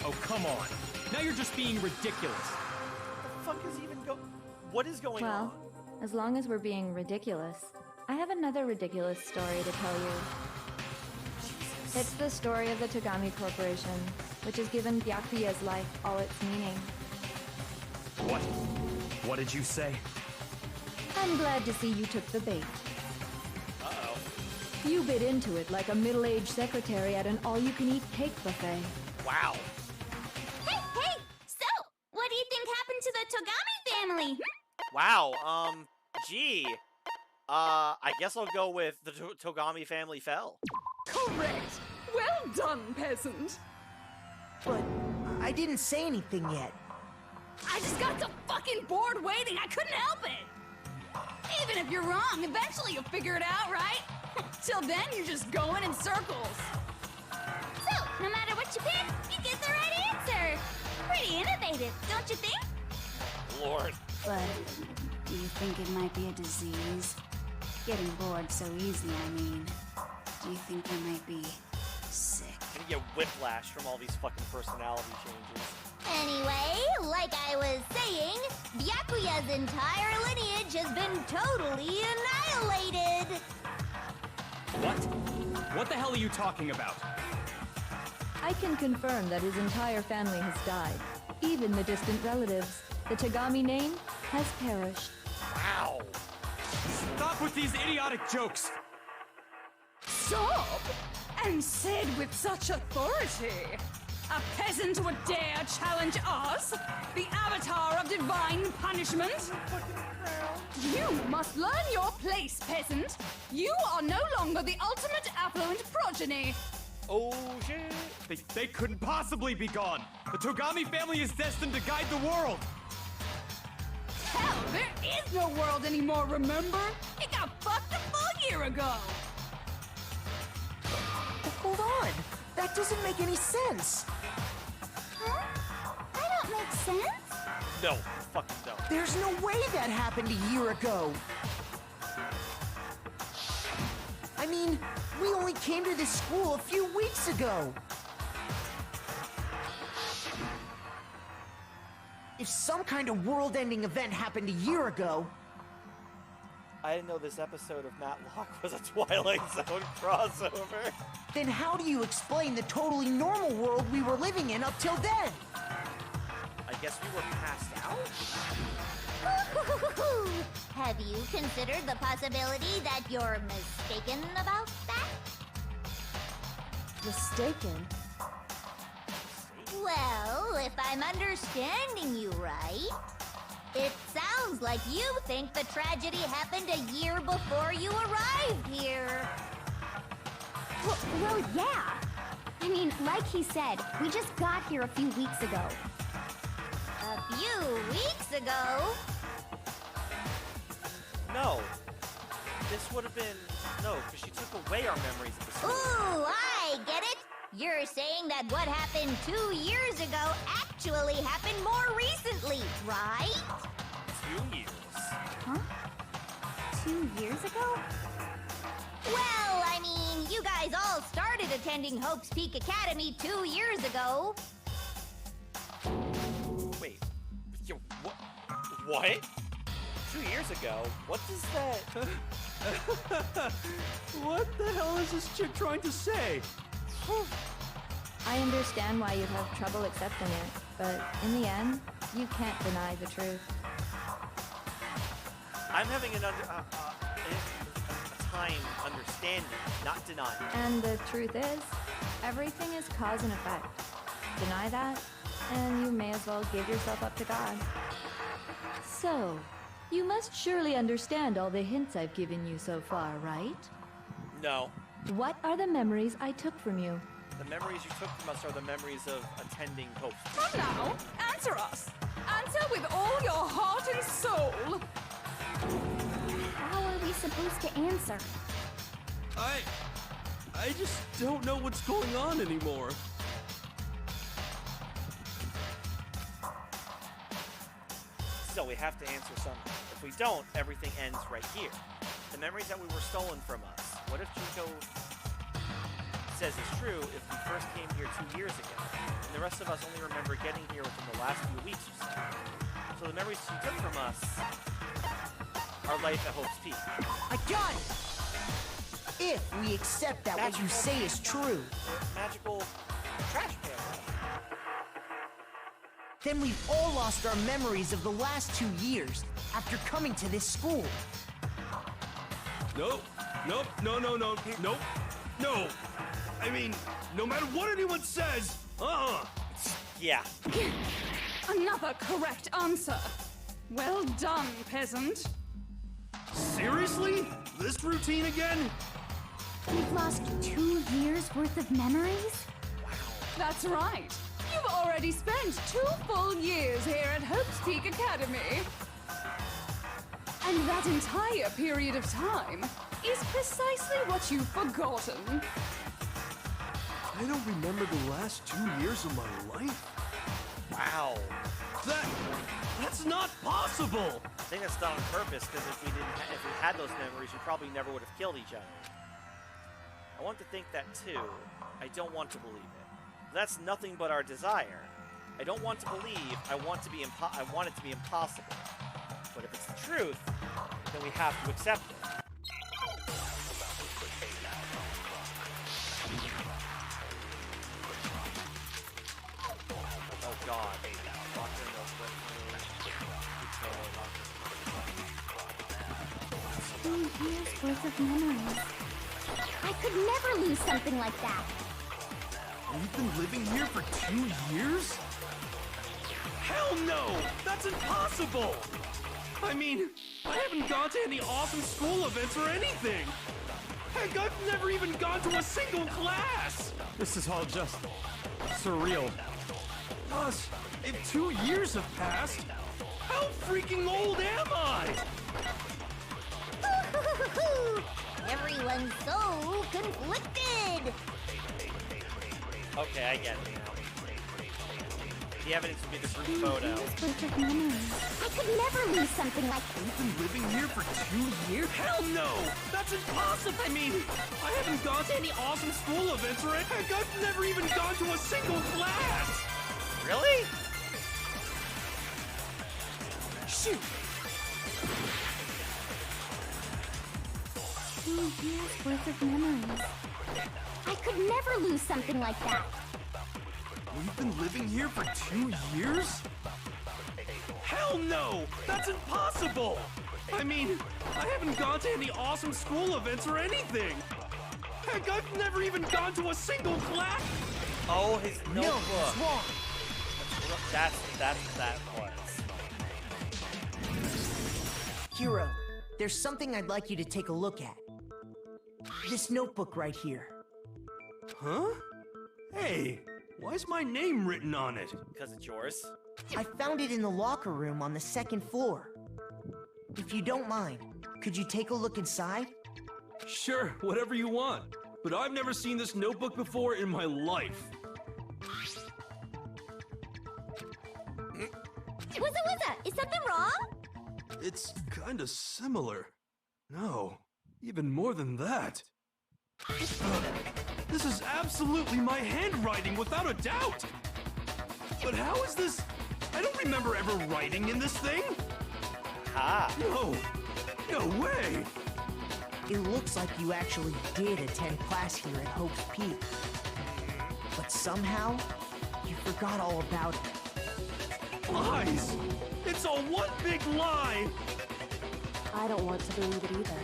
Oh, come on. Now you're just being ridiculous. The fuck is even What is going on? Well, as long as we're being ridiculous, I have another ridiculous story to tell you. Jesus. It's the story of the Togami Corporation, which has given Byakuya's life all its meaning. What? What did you say? I'm glad to see you took the bait. Uh-oh. You bit into it like a middle-aged secretary at an all-you-can-eat cake buffet. Wow. Hey! So, what do you think happened to the Togami family? Wow, gee. I guess I'll go with the Togami family fell. Correct. Well done, peasant. But I didn't say anything yet. I just got so fucking bored waiting, I couldn't help it. Even if you're wrong, eventually you'll figure it out, right? Till then, you're just going in circles. So, no matter what you pick, you get the right answer. Pretty innovative, don't you think? Lord. But do you think it might be a disease? Getting bored so easy, I mean. Do you think you might be sick? I'm gonna get whiplash from all these fucking personality changes. Anyway, like I was saying, Byakuya's entire lineage has been totally annihilated. What? What the hell are you talking about? I can confirm that his entire family has died. Even the distant relatives. The Togami name has perished. Wow. Stop with these idiotic jokes! Stop! And said with such authority. A peasant would dare challenge us? The avatar of divine punishment? You must learn your place, peasant. You are no longer the ultimate affluent progeny. Oh, shit. They couldn't possibly be gone! The Togami family is destined to guide the world! Hell, there is no world anymore, remember? It got fucked a full year ago. Hold on. That doesn't make any sense. Huh? That don't make sense. No, fucking no. There's no way that happened a year ago. I mean, we only came to this school a few weeks ago. If some kind of world-ending event happened a year ago... I didn't know this episode of Matlock was a Twilight Zone crossover. Then how do you explain the totally normal world we were living in up till then? I guess we were passed out? Have you considered the possibility that you're mistaken about that? Mistaken? Well, if I'm understanding you right, it sounds like you think the tragedy happened a year before you arrived here. Well, yeah. I mean, like he said, we just got here a few weeks ago. A few weeks ago? No. This would have been... No, because she took away our memories of the school. Ooh, I get it. You're saying that what happened 2 years ago actually happened more recently, right? 2 years. Huh? 2 years ago? Well, I mean, you guys all started attending Hope's Peak Academy 2 years ago. Wait. What? 2 years ago? What does that... What the hell is this chick trying to say? I understand why you'd have trouble accepting it, but in the end, you can't deny the truth. I'm having a time understanding, not denying. And the truth is, everything is cause and effect. Deny that, and you may as well give yourself up to God. So, you must surely understand all the hints I've given you so far, right? No. What are the memories I took from you? The memories you took from us are the memories of attending Hope's. Come now, answer us. Answer with all your heart and soul. How are we supposed to answer? I just don't know what's going on anymore. So we have to answer something. If we don't, everything ends right here. The memories that were stolen from us. What if Junko says it's true if we first came here 2 years ago, and the rest of us only remember getting here within the last few weeks or so? So the memories she took from us are life at Hope's Peak. I got it! If we accept that what you say is true, Magical trash can. then we've all lost our memories of the last 2 years after coming to this school. Nope. No. I mean, no matter what anyone says, Yeah. Another correct answer. Well done, peasant. Seriously? This routine again? We've lost 2 years worth of memories? That's right. You've already spent 2 full years here at Hope's Peak Academy. And that entire period of time is precisely what you've forgotten. I don't remember the last 2 years of my life. Wow. That's not possible! I think that's done on purpose, because if we had those memories, we probably never would have killed each other. I want to think that too. I don't want to believe it. That's nothing but our desire. I don't want to believe. I want it to be impossible. But if it's the truth, then we have to accept it. Oh God. 2 years worth of memories. I could never lose something like that. We've been living here for 2 years? Hell no! That's impossible! I mean, I haven't gone to any awesome school events or anything! Heck, I've never even gone to a single class! This is all just surreal. Plus, if 2 years have passed, how freaking old am I? Everyone's so conflicted. Okay, I get it now. The evidence would be the group photo. I could never lose something like that. We've been living here for 2 years? Hell no! That's impossible! I mean, I haven't gone to any awesome school events or anything. Heck, I've never even gone to a single class! Really? Shoot! 2 years worth of memories. I could never lose something like that. We've been living here for 2 years? Hell no! That's impossible! I mean, I haven't gone to any awesome school events or anything! Heck, I've never even gone to a single class! Oh, his No, notebook. it's wrong. That was. Hero, there's something I'd like you to take a look at. This notebook right here. Huh? Hey, why's my name written on it? Because it's yours. I found it in the locker room on the second floor. If you don't mind, could you take a look inside? Sure, whatever you want. But I've never seen this notebook before in my life. Wuzza, is something wrong? It's kinda similar. No, even more than that. This is absolutely my handwriting, without a doubt! But how is this? I don't remember ever writing in this thing! Ah. No way! It looks like you actually did attend class here at Hope's Peak. But somehow, you forgot all about it. Lies! It's all one big lie! I don't want to believe it either.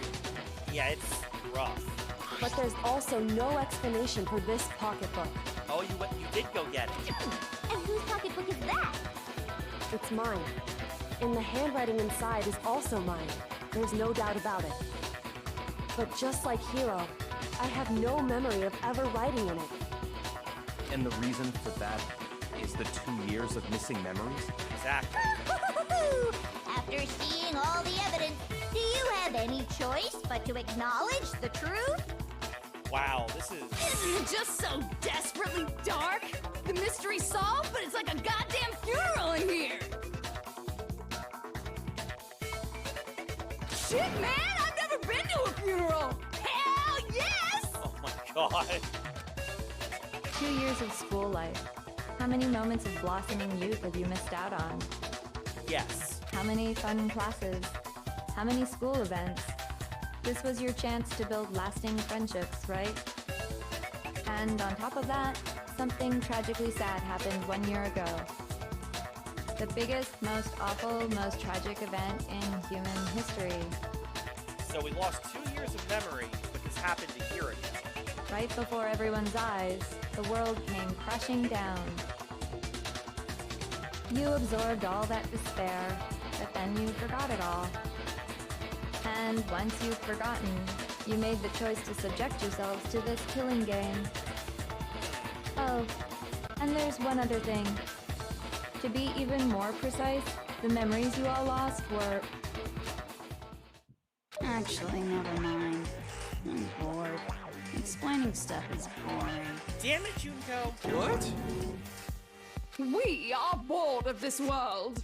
Yeah, it's rough. But there's also no explanation for this pocketbook. Oh, you did go get it. And whose pocketbook is that? It's mine. And the handwriting inside is also mine. There's no doubt about it. But just like Hiro, I have no memory of ever writing in it. And the reason for that is the 2 years of missing memories? Exactly. After seeing all the evidence, do you have any choice but to acknowledge the truth? Wow, this is... Isn't it just so desperately dark? The mystery's solved, but it's like a goddamn funeral in here! Shit, man! I've never been to a funeral! Hell yes! Oh my god. 2 years of school life. How many moments of blossoming youth have you missed out on? Yes. How many fun classes? How many school events? This was your chance to build lasting friendships, right? And on top of that, something tragically sad happened 1 year ago. The biggest, most awful, most tragic event in human history. So we lost 2 years of memory, but this happened a year ago. Right before everyone's eyes, the world came crashing down. You absorbed all that despair, but then you forgot it all. And once you've forgotten, you made the choice to subject yourselves to this killing game. Oh, and there's one other thing. To be even more precise, the memories you all lost were... Actually, never mind. I'm bored. Explaining stuff is boring. Damn it, Junko! What? We are bored of this world.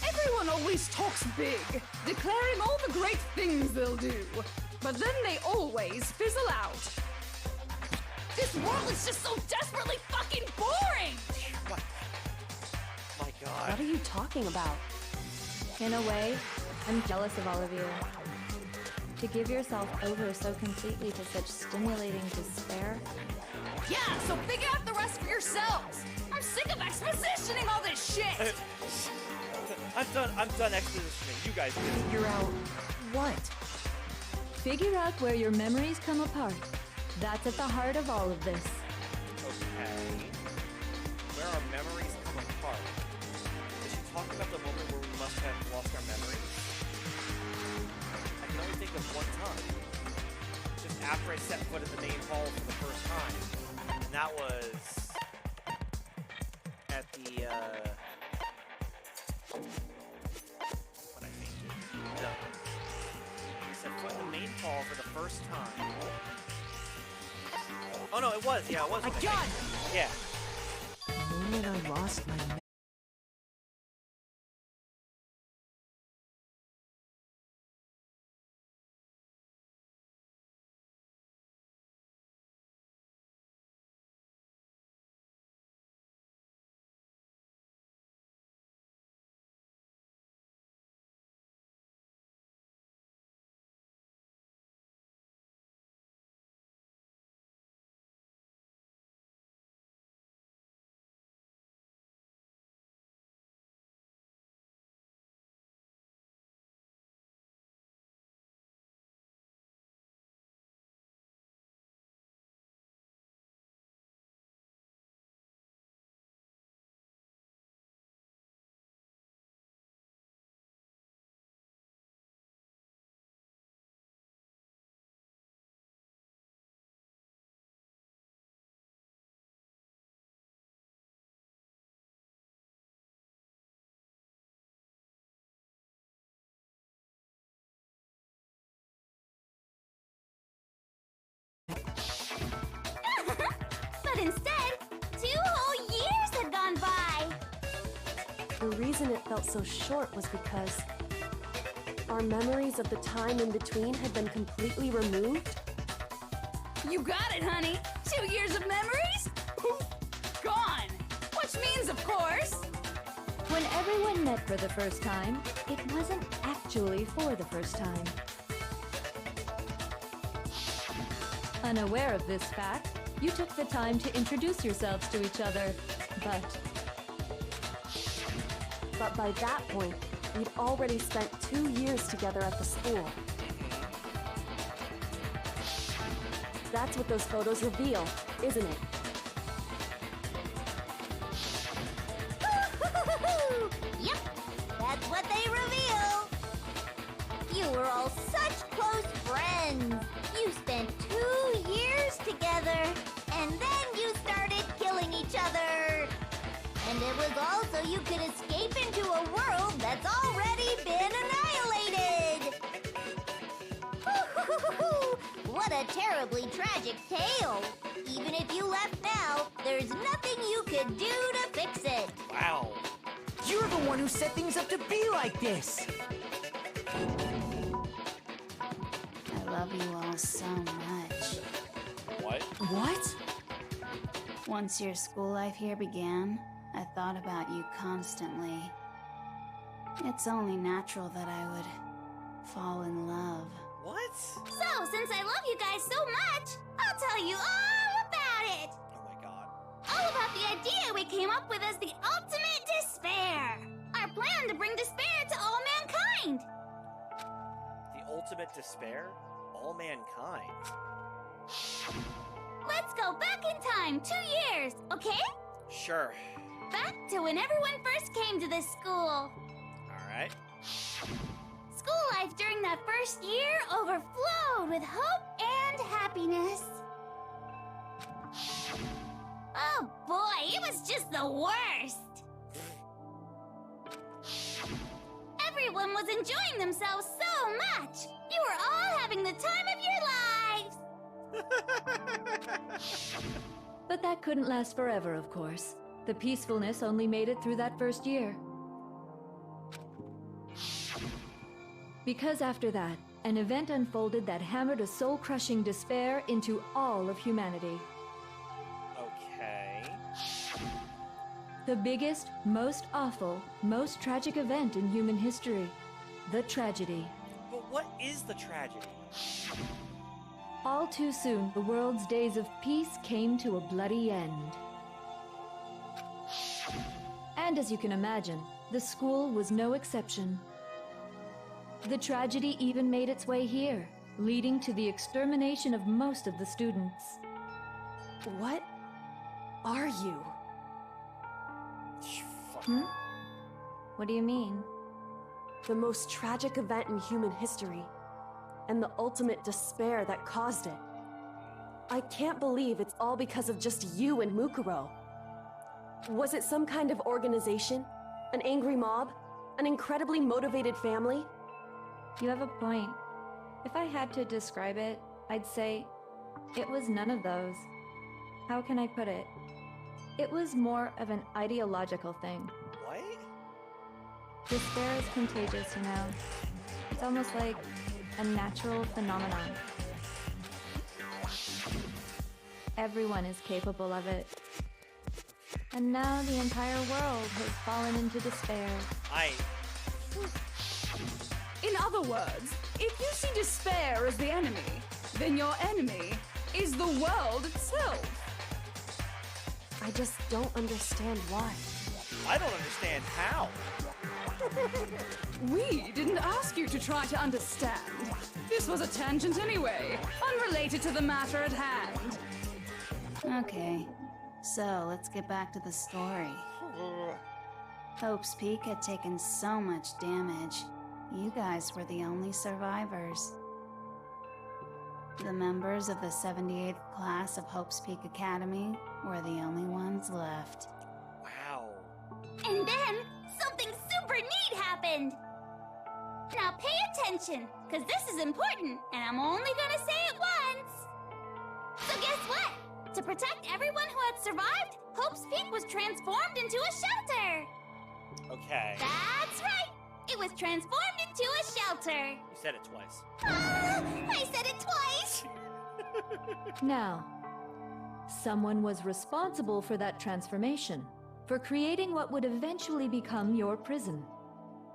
Everyone always talks big, declaring all the great things they'll do. But then they always fizzle out. This world is just so desperately fucking boring! What? My god. What are you talking about? In a way, I'm jealous of all of you. To give yourself over so completely to such stimulating despair. Yeah, so figure out the rest for yourselves! I'm sick of expositioning all this shit! I'm done expositioning. You guys do. Figure out what? Figure out where your memories come apart. That's at the heart of all of this. Okay. Where our memories come apart. Is she talking about the moment where we must have lost our memories? I can only think of one time. Just after I set foot in the main hall for the first time. And that was... at the, when I fainted. No. I set foot in the main hall for the first time. Oh no, it was. Yeah, it was. I when got fainted. Yeah. The moment I lost my reason it felt so short was because our memories of the time in between had been completely removed. You got it, honey. 2 years of memories? Poof, gone. Which means, of course... When everyone met for the first time, it wasn't actually for the first time. Unaware of this fact, you took the time to introduce yourselves to each other, But by that point, we'd already spent 2 years together at the school. That's what those photos reveal, isn't it? Yep, that's what they reveal. You were all such close friends. You spent 2 years together, and then you started killing each other. And it was all so you could escape into a world that's already been annihilated. What a terribly tragic tale. Even if you left now, there's nothing you could do to fix it. Wow. You're the one who set things up to be like this. I love you all so much. What? What? Once your school life here began, I thought about you constantly. It's only natural that I would fall in love. What? So, since I love you guys so much, I'll tell you all about it. Oh my god. All about the idea we came up with as the ultimate despair. Our plan to bring despair to all mankind. The ultimate despair? All mankind. Let's go back in time 2 years, okay? Sure. Back to when everyone first came to this school. Alright. School life during that first year overflowed with hope and happiness. Oh boy, it was just the worst. Everyone was enjoying themselves so much. You were all having the time of your lives. but that couldn't last forever, of course. The peacefulness only made it through that first year. Because after that, an event unfolded that hammered a soul-crushing despair into all of humanity. Okay. The biggest, most awful, most tragic event in human history. The tragedy. But what is the tragedy? All too soon, the world's days of peace came to a bloody end. And as you can imagine, the school was no exception. The tragedy even made its way here, leading to the extermination of most of the students. What are you? What do you mean? The most tragic event in human history, and the ultimate despair that caused it. I can't believe it's all because of just you and Mukuro. Was it some kind of organization? An angry mob? An incredibly motivated family? You have a point. If I had to describe it, I'd say it was none of those. How can I put it? It was more of an ideological thing. What? Despair is contagious, you know. It's almost like a natural phenomenon. Everyone is capable of it. And now the entire world has fallen into despair. In other words, if you see despair as the enemy, then your enemy is the world itself. I just don't understand why. I don't understand how. We didn't ask you to try to understand. This was a tangent anyway, unrelated to the matter at hand. Okay, so let's get back to the story. Hope's Peak had taken so much damage. You guys were the only survivors. The members of the 78th class of Hope's Peak Academy were the only ones left. Wow. And then, something super neat happened! Now pay attention, because this is important, and I'm only gonna say it once! So guess what? To protect everyone who had survived, Hope's Peak was transformed into a shelter! Okay. That's right! It was transformed into a shelter. You said it twice. I said it twice! Now, someone was responsible for that transformation, for creating what would eventually become your prison.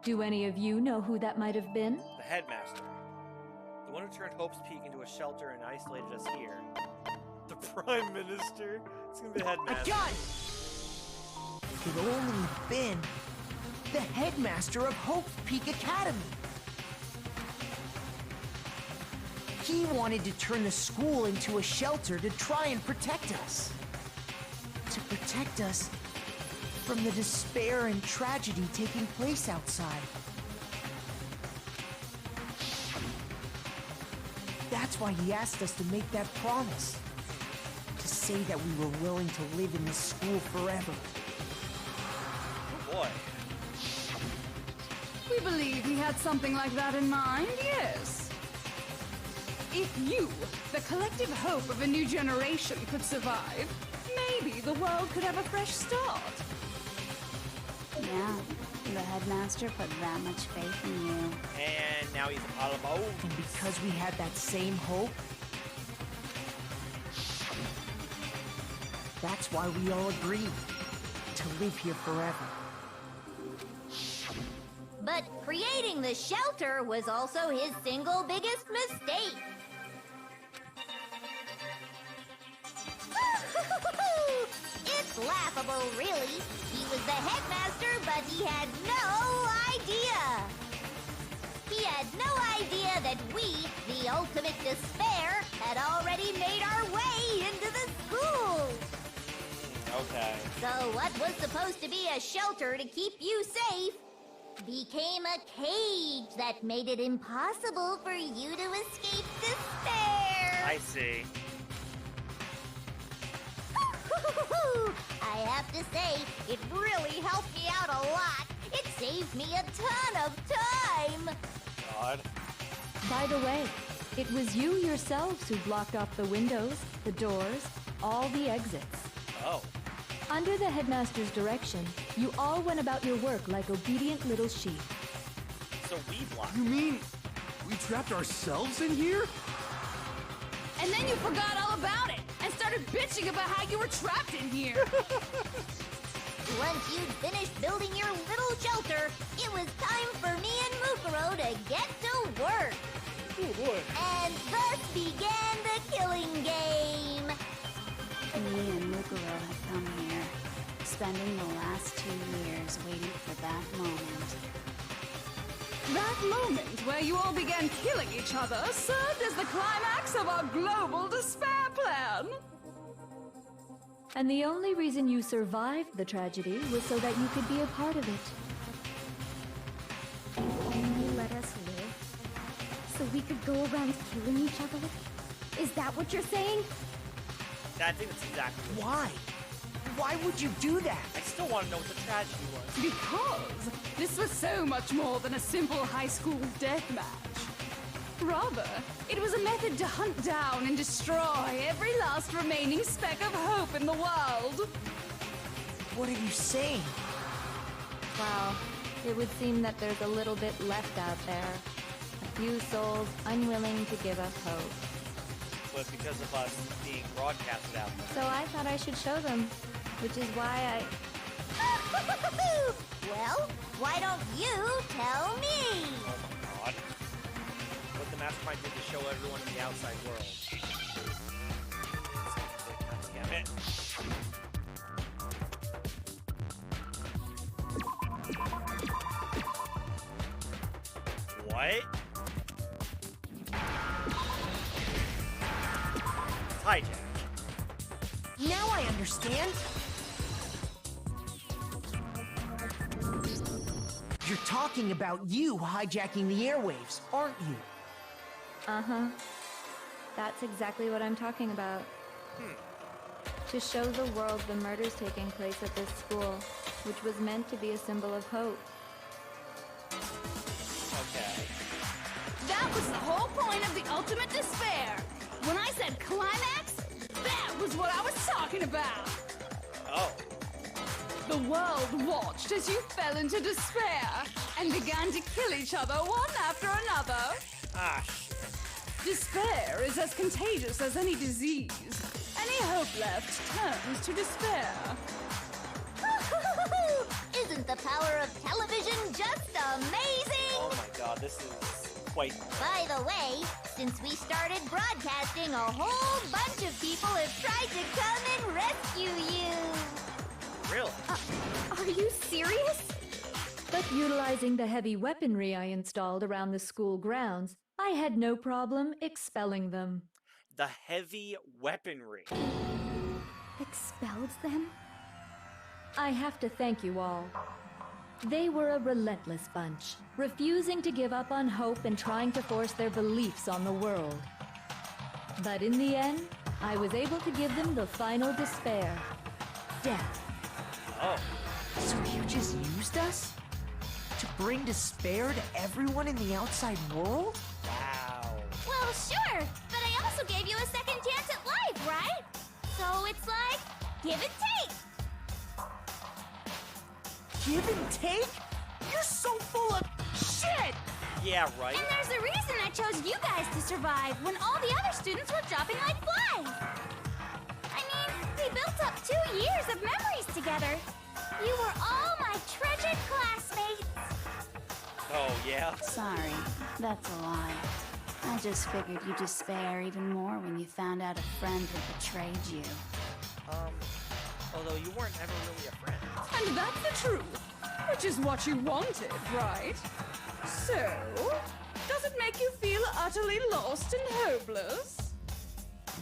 Do any of you know who that might have been? The headmaster. The one who turned Hope's Peak into a shelter and isolated us here. The Prime Minister. It's gonna be the headmaster. I got it! Could only been the headmaster of Hope Peak Academy. He wanted to turn the school into a shelter to try and protect us. To protect us from the despair and tragedy taking place outside. That's why he asked us to make that promise. To say that we were willing to live in this school forever. Oh boy. We believe he had something like that in mind, yes. If you, the collective hope of a new generation, could survive, maybe the world could have a fresh start. Yeah, the headmaster put that much faith in you. And now he's a pile of bones. And because we had that same hope, that's why we all agreed to live here forever. But creating the shelter was also his single biggest mistake. It's laughable, really. He was the headmaster, but he had no idea. He had no idea that we, the ultimate despair, had already made our way into the school. Okay. So what was supposed to be a shelter to keep you safe became a cage that made it impossible for you to escape despair. I see. I have to say, it really helped me out a lot. It saved me a ton of time. God. By the way, it was you yourselves who blocked off the windows, the doors, all the exits. Oh. Under the headmaster's direction, you all went about your work like obedient little sheep. So we blocked. You mean we trapped ourselves in here? And then you forgot all about it and started bitching about how you were trapped in here. Once you'd finished building your little shelter, it was time for me and Mukuro to get to work. Oh boy. And thus began the killing game. Me and Mukuro have come here, spending the last 2 years waiting for that moment. That moment where you all began killing each other served as the climax of our global despair plan. And the only reason you survived the tragedy was so that you could be a part of it. And you let us live? So we could go around killing each other? Is that what you're saying? I think that's exactly what Why? Why would you do that? I still want to know what the tragedy was. Because this was so much more than a simple high school death match. Rather, it was a method to hunt down and destroy every last remaining speck of hope in the world. What are you saying? Well, it would seem that there's a little bit left out there. A few souls unwilling to give up hope. But because of us being broadcasted out there. So I thought I should show them, which is why Well, why don't you tell me? Oh my god. What the mastermind did to show everyone in the outside world. God damn it. What? Hijack. Now I understand. You're talking about you hijacking the airwaves, aren't you? Uh-huh. That's exactly what I'm talking about. To show the world the murders taking place at this school, which was meant to be a symbol of hope. Okay. That was the whole point of the ultimate despair. When I said climax, that was what I was talking about. Oh. The world watched as you fell into despair and began to kill each other one after another. Ah, shit. Despair is as contagious as any disease. Any hope left turns to despair. Isn't the power of television just amazing? Oh my god, this is quite... By the way, since we started broadcasting, a whole bunch of people have tried to come and rescue you. Really? Are you serious? But utilizing the heavy weaponry I installed around the school grounds, I had no problem expelling them. The heavy weaponry. Expelled them? I have to thank you all. They were a relentless bunch, refusing to give up on hope and trying to force their beliefs on the world. But in the end, I was able to give them the final despair. Death. Oh. So you just used us? To bring despair to everyone in the outside world? Wow. Well, sure, but I also gave you a second chance at life, right? So it's like, give and take. Give and take? You're so full of shit! Yeah, right. And there's a reason I chose you guys to survive when all the other students were dropping like flies. I mean, we built up 2 years of memories together. You were all my treasured classmates. Oh, yeah? Sorry, that's a lie. I just figured you'd despair even more when you found out a friend had betrayed you. Although you weren't ever really a friend. And that's the truth, which is what you wanted, right? So, does it make you feel utterly lost and hopeless?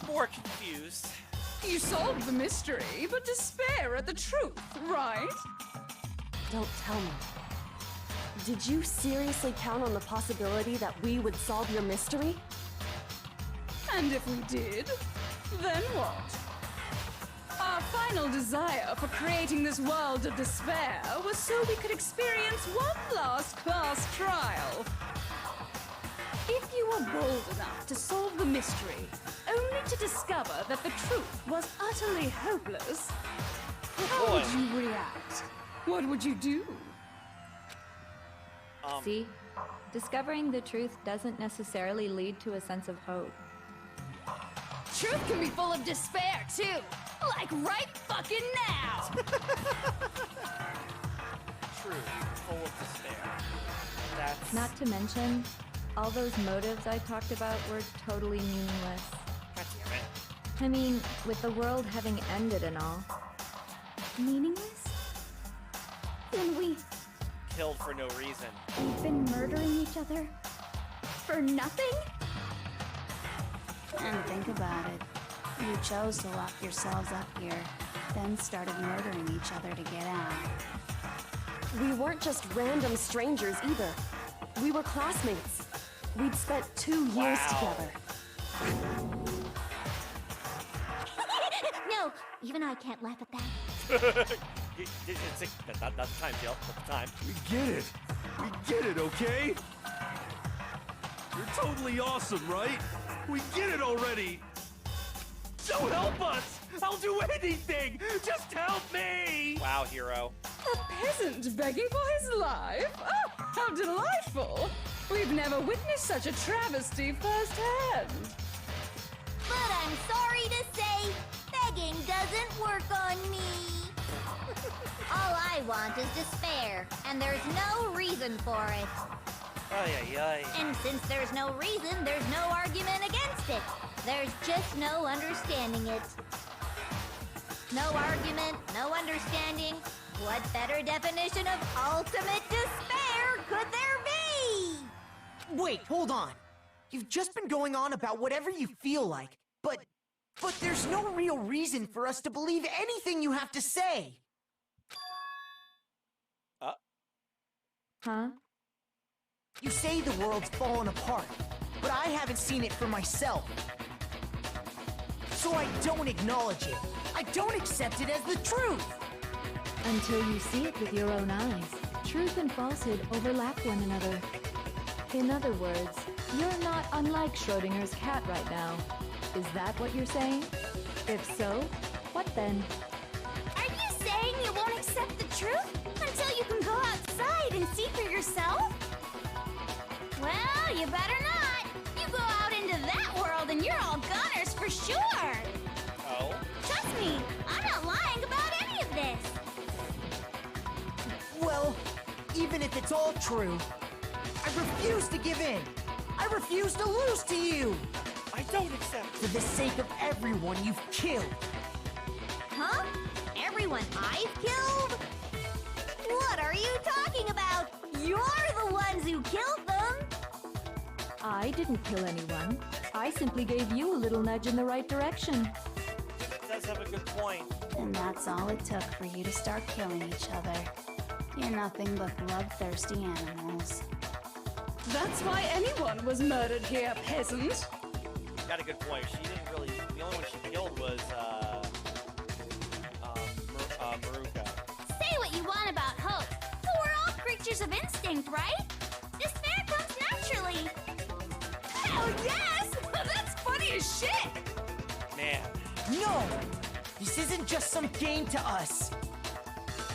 More confused. You solved the mystery, but despair at the truth, right? Don't tell me. Did you seriously count on the possibility that we would solve your mystery? And if we did, then what? Our final desire for creating this world of despair was so we could experience one last class trial. If you were bold enough to solve the mystery, only to discover that the truth was utterly hopeless, how would you react? What would you do? See? Discovering the truth doesn't necessarily lead to a sense of hope. Truth can be full of despair, too. Like right fucking now. True. Full of despair. That's... Not to mention, all those motives I talked about were totally meaningless. God damn it. I mean, with the world having ended and all. Meaningless? Then we've Killed for no reason. been murdering each other? For nothing? And think about it. You chose to lock yourselves up here, then started murdering each other to get out. We weren't just random strangers either. We were classmates. We'd spent 2 years together. No, even I can't laugh at that. That's the time, Jill. That's the time. We get it. We get it, okay? You're totally awesome, right? We get it already. So help us! I'll do anything! Just help me! Wow, hero. A peasant begging for his life? Oh, how delightful! We've never witnessed such a travesty firsthand. But I'm sorry to say, begging doesn't work on me. All I want is despair, and there's no reason for it. Ay, ay, ay. And since there's no reason, there's no argument against it. There's just no understanding it. No argument, no understanding. What better definition of ultimate despair could there be? Wait, hold on. You've just been going on about whatever you feel like, but there's no real reason for us to believe anything you have to say. Huh? You say the world's fallen apart, but I haven't seen it for myself. So I don't acknowledge it. I don't accept it as the truth. Until you see it with your own eyes, truth and falsehood overlap one another. In other words, you're not unlike Schrodinger's cat right now. Is that what you're saying? If so, what then? Are you saying you won't accept accept the truth until you can go outside and see for yourself? Well, you better not. You go out into that world and you're all goners for sure. Oh? Trust me, I'm not lying about any of this. Well, even if it's all true, I refuse to give in. I refuse to lose to you. I don't accept. For the sake of everyone you've killed. Huh? Everyone I've killed? What are you talking about? You're the ones who killed them! I didn't kill anyone. I simply gave you a little nudge in the right direction. He does have a good point. And that's all it took for you to start killing each other. You're nothing but bloodthirsty animals. That's why anyone was murdered here, peasant. Got a good point. She didn't really. The only one she killed was Maruka. Say what you want about hope, but we're all creatures of instinct, right? Despair comes naturally. Hell yes! That's funny as shit! Man. No! This isn't just some game to us.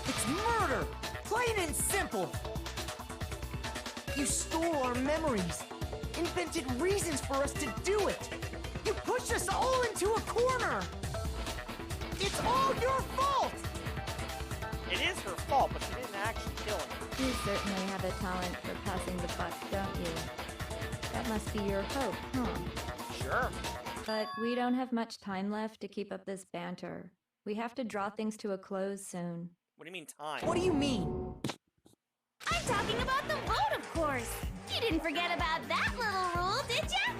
It's murder! Plain and simple! You stole our memories, invented reasons for us to do it. You pushed us all into a corner. It's all your fault! It is her fault, but she didn't actually kill him. You certainly have a talent for passing the buck, don't you? That must be your hope, huh? Sure. But we don't have much time left to keep up this banter. We have to draw things to a close soon. What do you mean time? What do you mean? I'm talking about the vote, of course. You didn't forget about that little rule, did ya?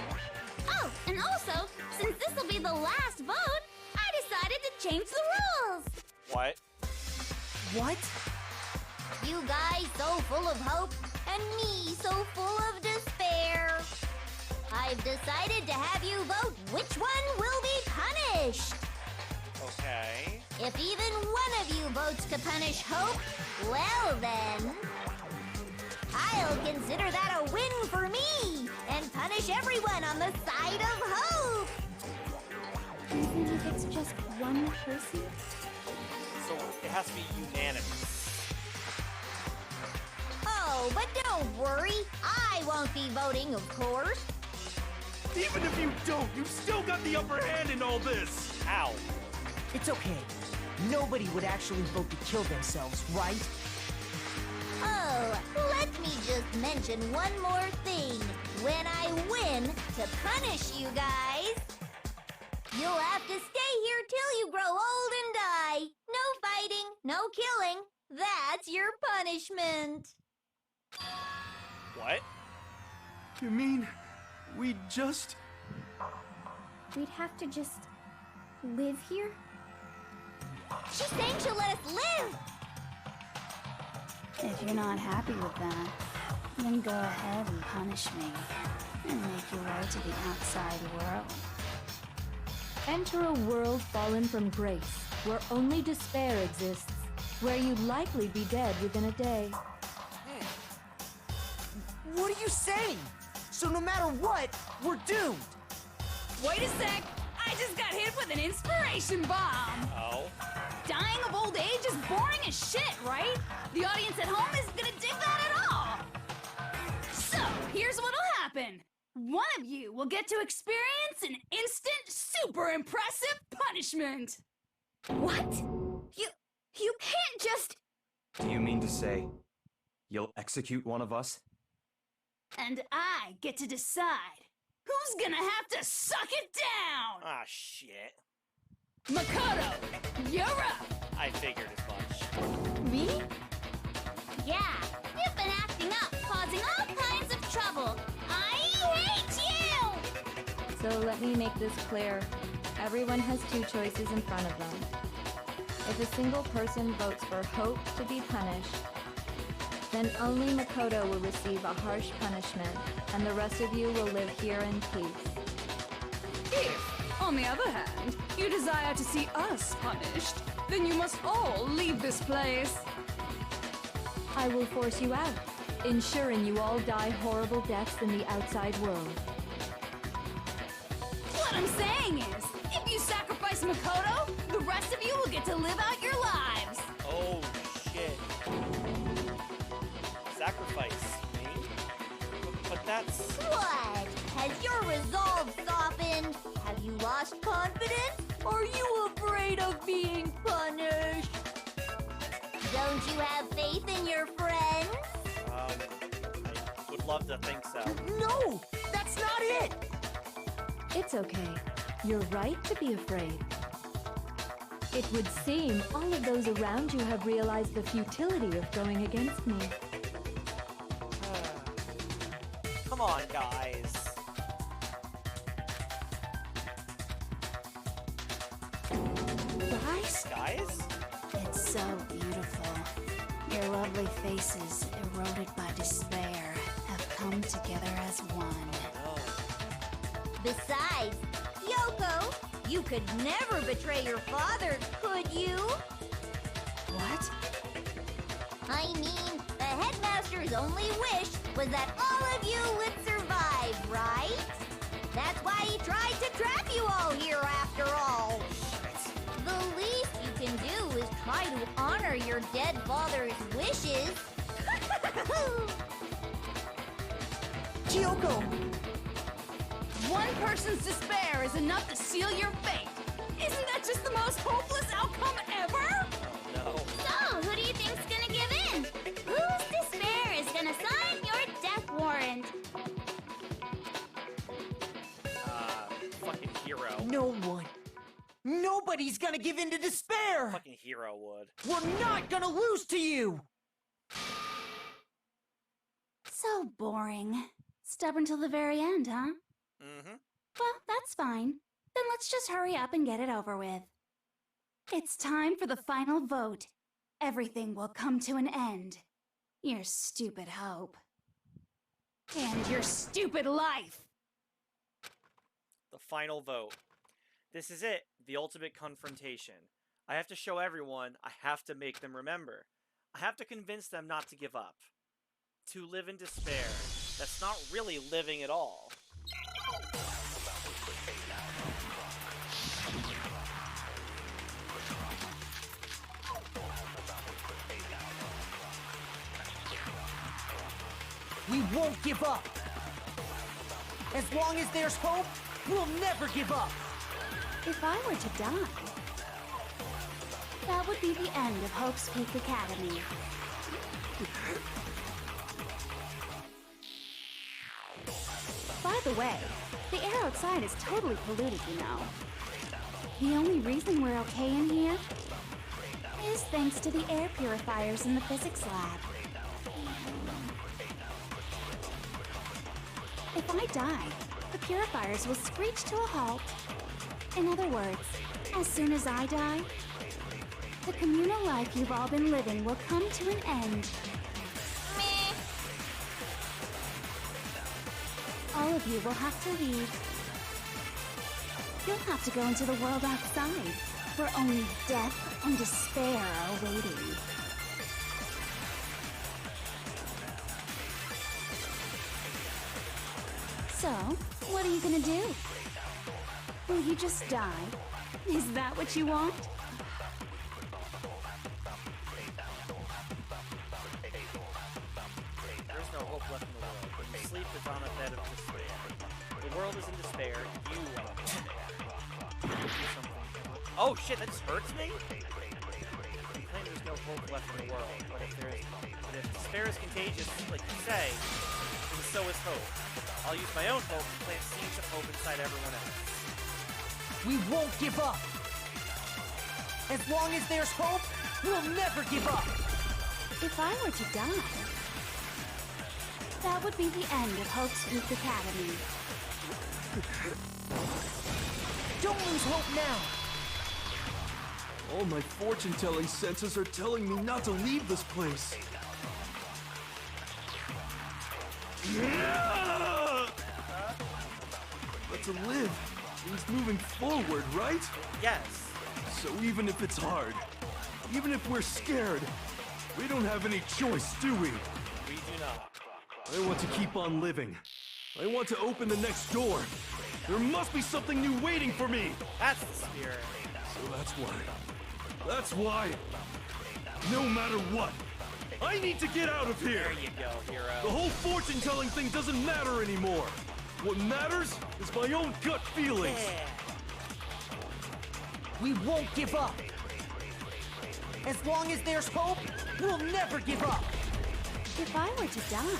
Oh, and also, since this'll be the last vote, I decided to change the rules. What? What? You guys so full of hope, and me so full of despair. I've decided to have you vote which one will be punished. Okay. If even one of you votes to punish Hope, well then, I'll consider that a win for me and punish everyone on the side of Hope. Even if it's just one person? So it has to be unanimous. Oh, but don't worry. I won't be voting, of course. Even if you don't, you've still got the upper hand in all this! Ow. It's okay. Nobody would actually vote to kill themselves, right? Oh, let me just mention one more thing. When I win to punish you guys, you'll have to stay here till you grow old and die. No fighting, no killing. That's your punishment. What? You mean we just... We'd have to just live here? She's saying she'll let us live. If you're not happy with that, then go ahead and punish me and make your way to the outside world. Enter a world fallen from grace, where only despair exists, where you'd likely be dead within a day. What are you saying? So no matter what, we're doomed. Wait a sec. I just got hit with an inspiration bomb. Oh? Dying of old age is boring as shit, right? The audience at home isn't gonna dig that at all. So, here's what'll happen. One of you will get to experience an instant, super impressive punishment. What? You can't just... Do you mean to say you'll execute one of us? And I get to decide who's gonna have to suck it down. Ah, shit. Makoto, you're up. I figured as much. Me? Yeah, you've been acting up, causing all kinds of trouble. I hate you! So let me make this clear. Everyone has two choices in front of them. If a single person votes for Hope to be punished, then only Makoto will receive a harsh punishment, and the rest of you will live here in peace. If, on the other hand, you desire to see us punished, then you must all leave this place. I will force you out, ensuring you all die horrible deaths in the outside world. What I'm saying is, if you sacrifice Makoto, the rest of you will get to live out your lives. Oh, that's... What? Has your resolve softened? Have you lost confidence? Are you afraid of being punished? Don't you have faith in your friends? I would love to think so. No! That's not it! It's okay. You're right to be afraid. It would seem all of those around you have realized the futility of going against me. Come on, guys. Guys? It's so beautiful. Your lovely faces, eroded by despair, have come together as one. Besides, Yoko, you could never betray your father, could you? What? I mean, the headmaster's only wish was that all of you would survive, right? That's why he tried to trap you all here after all. The least you can do is try to honor your dead father's wishes. Kyoko! One person's despair is enough to seal your fate. Isn't that just the most hopeless outcome ever? No. So, who do you think's gonna give in? Whose despair is gonna sign your death warrant? Fucking Hero. No one. Nobody's gonna give in to despair! Fucking Hero would. We're not gonna lose to you! So boring. Stubborn till the very end, huh? Mm-hmm. Well, that's fine. Then let's just hurry up and get it over with. It's time for the final vote. Everything will come to an end. Your stupid hope. And your stupid life. The final vote. This is it. The ultimate confrontation. I have to show everyone. I have to make them remember. I have to convince them not to give up. To live in despair. That's not really living at all. We won't give up! As long as there's hope, we'll never give up! If I were to die, that would be the end of Hope's Peak Academy. By the way, the air outside is totally polluted, you know. The only reason we're okay in here is thanks to the air purifiers in the physics lab. If I die, the purifiers will screech to a halt. In other words, as soon as I die, the communal life you've all been living will come to an end. Meh. All of you will have to leave. You'll have to go into the world outside, where only death and despair are waiting. So, what are you gonna do? Will you just die? Is that what you want? There's no hope left in the world. When you sleep is on a bed of despair. The world is in despair. You want to be there. Do something. Oh shit, that just hurts me? You claim there's no hope left in the world, but if despair is contagious, like you say, then so is hope. I'll use my own hope to plant seeds of hope inside everyone else. We won't give up! As long as there's hope, we'll never give up! If I were to die, that would be the end of Hope's Peak Academy. Don't lose hope now! All my fortune-telling senses are telling me not to leave this place. But to live means moving forward, right? Yes. So even if it's hard, even if we're scared, we don't have any choice, do we? We do not. I want to keep on living. I want to open the next door. There must be something new waiting for me. That's the spirit. So that's why, no matter what, I need to get out of here! There you go, hero. The whole fortune-telling thing doesn't matter anymore. What matters is my own gut feelings. Yeah. We won't give up. As long as there's hope, we'll never give up. If I were to die,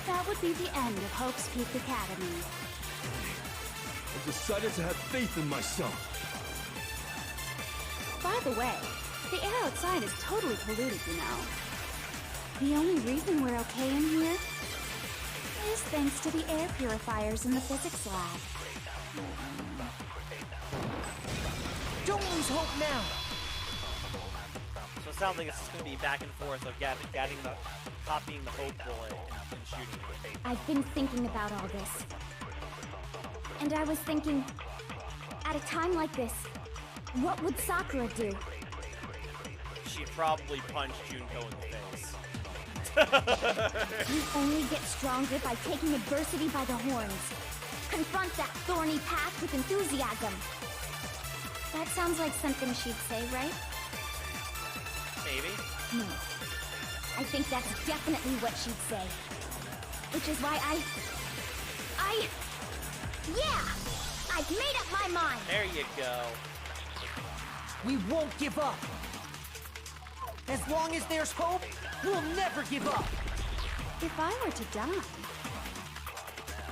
that would be the end of Hope's Peak Academy. I decided to have faith in myself. By the way, the air outside is totally polluted, you know. The only reason we're okay in here is thanks to the air purifiers in the physics lab. Don't lose hope now. So it sounds like it's just going to be back and forth of copying the Hope bullet and shooting it. I've been thinking about all this. And I was thinking, at a time like this, what would Sakura do? She'd probably punch Junko in the face. You only get stronger by taking adversity by the horns. Confront that thorny path with enthusiasm. That sounds like something she'd say, right? Maybe. No. I think that's definitely what she'd say. Which is why yeah! I've made up my mind! There you go. We won't give up. As long as there's hope, we'll never give up. If I were to die,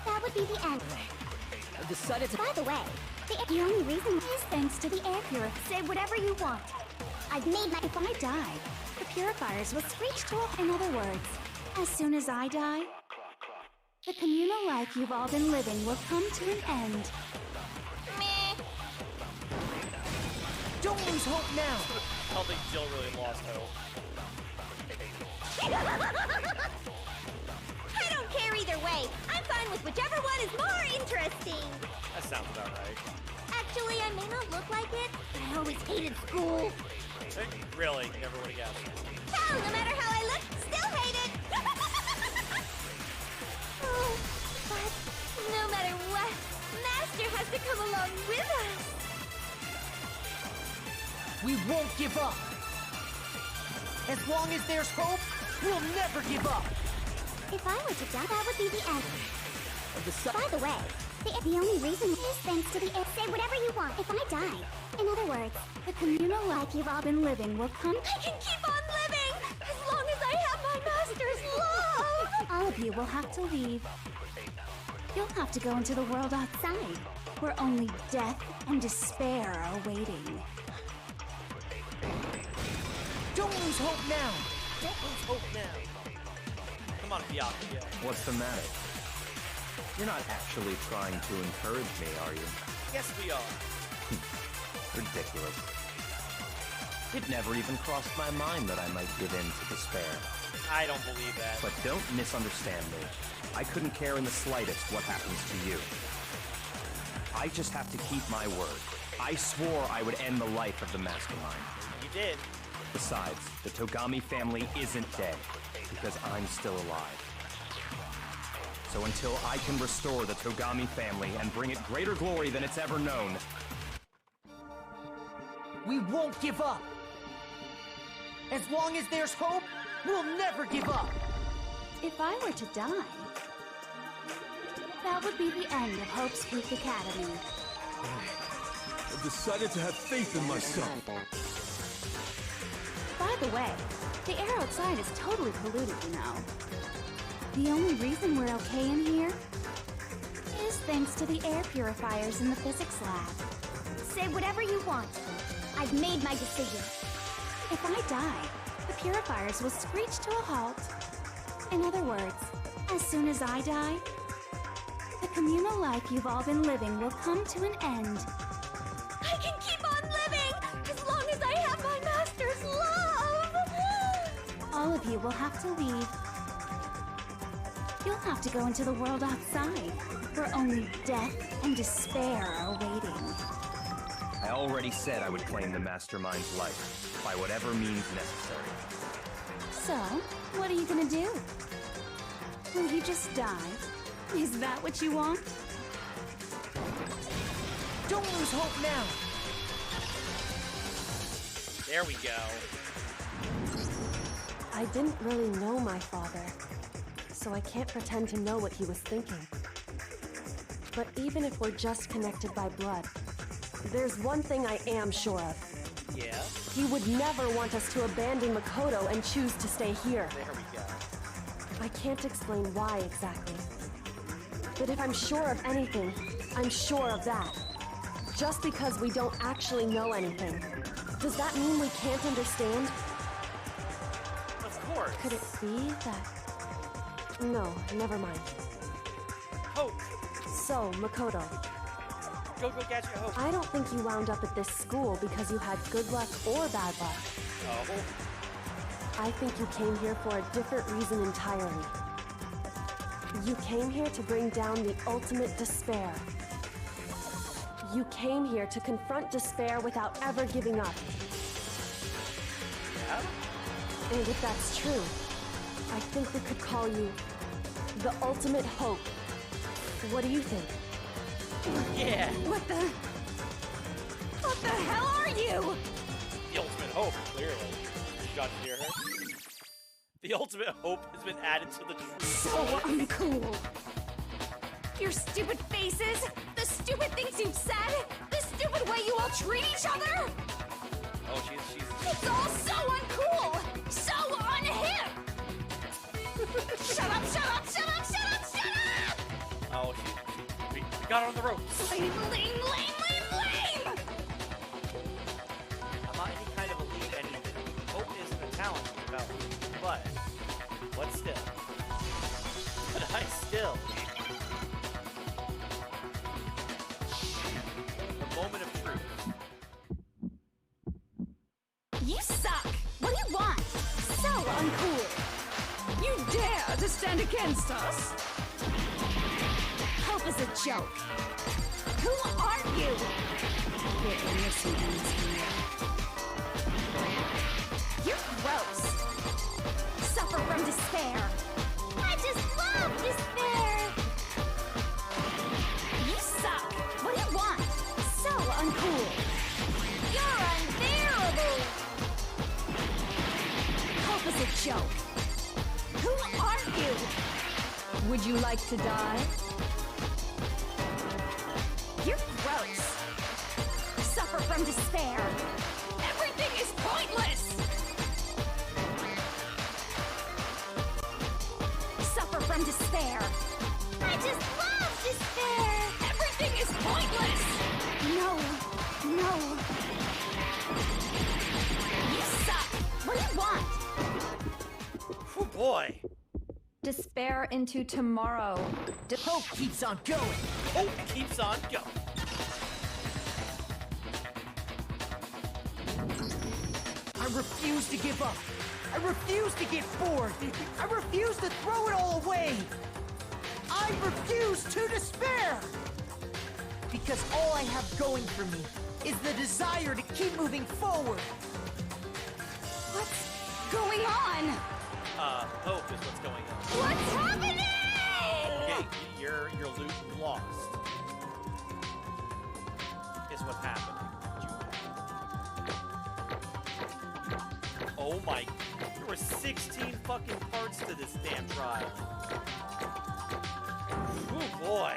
That would be the end. I decided to... By the way, the only reason is thanks to the air purifier. Say whatever you want. I've made my... if I died, the purifiers will screech to a... In other words, as soon as I die, the communal life you've all been living will come to an end. Meh. Don't lose hope now. I don't think Jill really lost hope. I don't care either way. I'm fine with whichever one is more interesting. That sounds about right. Actually, I may not look like it, but I always hated school. Really, never would have guessed. Hell, no matter how I look, still hate it. Oh, but no matter what, Master has to come along with us. We won't give up. As long as there's hope, we'll never give up. If I were to die, that would be the end. By By the way, the only reason is thanks to the air. Say whatever you want if I die. In other words, The communal life you've all been living will come... I can keep on living as long as I have my Master's love. All of you will have to leave. You'll have to go into the world outside, where only death and despair are waiting. Don't lose hope now. Don't lose hope now. Come on, Byakuya. What's the matter? You're not actually trying to encourage me, are you? Yes, we are. Ridiculous. It never even crossed my mind that I might give in to despair. I don't believe that. But don't misunderstand me. I couldn't care in the slightest what happens to you. I just have to keep my word. I swore I would end the life of the Mastermind. You did. Besides, the Togami family isn't dead, because I'm still alive. So until I can restore the Togami family and bring it greater glory than it's ever known, We won't give up. As long as there's hope, we'll never give up. If I were to die, that would be the end of Hope's Peak Academy. I decided to have faith in myself. By the way, the air outside is totally polluted, you know. The only reason we're okay in here is thanks to the air purifiers in the physics lab. say whatever you want. I've made my decision. If I die, the purifiers will screech to a halt. In other words, as soon as I die, the communal life you've all been living will come to an end. I can keep on living as long as I have my Master's love! All of you will have to leave. You'll have to go into the world outside, where only death and despair are waiting. I already said I would claim the Mastermind's life, by whatever means necessary. So, what are you gonna do? Will you just die? Is that what you want? Don't lose hope now! There we go. I didn't really know my father, so I can't pretend to know what he was thinking. But even if we're just connected by blood, there's one thing I am sure of. Yeah? He would never want us to abandon Makoto and choose to stay here. There we go. I can't explain why exactly. But if I'm sure of anything, I'm sure of that. Just because we don't actually know anything, does that mean we can't understand? Of course. Could it be that... No, never mind. Hope! So, Makoto, Go get your hope. I don't think you wound up at this school because you had good luck or bad luck. Oh. I think you came here for a different reason entirely. You came here to bring down the ultimate despair. You came here to confront despair without ever giving up. Yeah? And if that's true, I think we could call you the ultimate hope. What do you think? Yeah! What the hell are you? The ultimate hope, clearly. John, did you hear her? The ultimate hope has been added to the troop. So uncool. Your stupid faces, the stupid things you've said, the stupid way you all treat each other. Oh, she's It's all so uncool, so unhip. Shut up, shut up, shut up, shut up, shut up! Oh, we got her on the ropes. Lame, lame, lame, lame, lame! I'm not any kind of elite anything. Hope isn't a talent about me, but still. But I still. The moment of truth. You suck! What do you want? So uncool! You dare to stand against us? Hope is a joke. Who are you? You're innocent in this here. You're gross. Suffer from despair. I just love despair. You suck. What do you want? So uncool. You're unbearable. Hope is a joke. Who are you? Would you like to die? You're gross. Suffer from despair. Everything is pointless. Suffer from despair. I just love despair. Everything is pointless. No. You suck. What do you want? Oh boy. Despair into tomorrow. Hope keeps on going. Hope keeps on going. I refuse to give up. I refuse to get bored. I refuse to throw it all away. I refuse to despair. Because all I have going for me is the desire to keep moving forward. What's going on? Hope is what's going on. What's happening? Okay, you're lost. Is what's happening. Oh my, there were 16 fucking parts to this damn trial. Oh boy.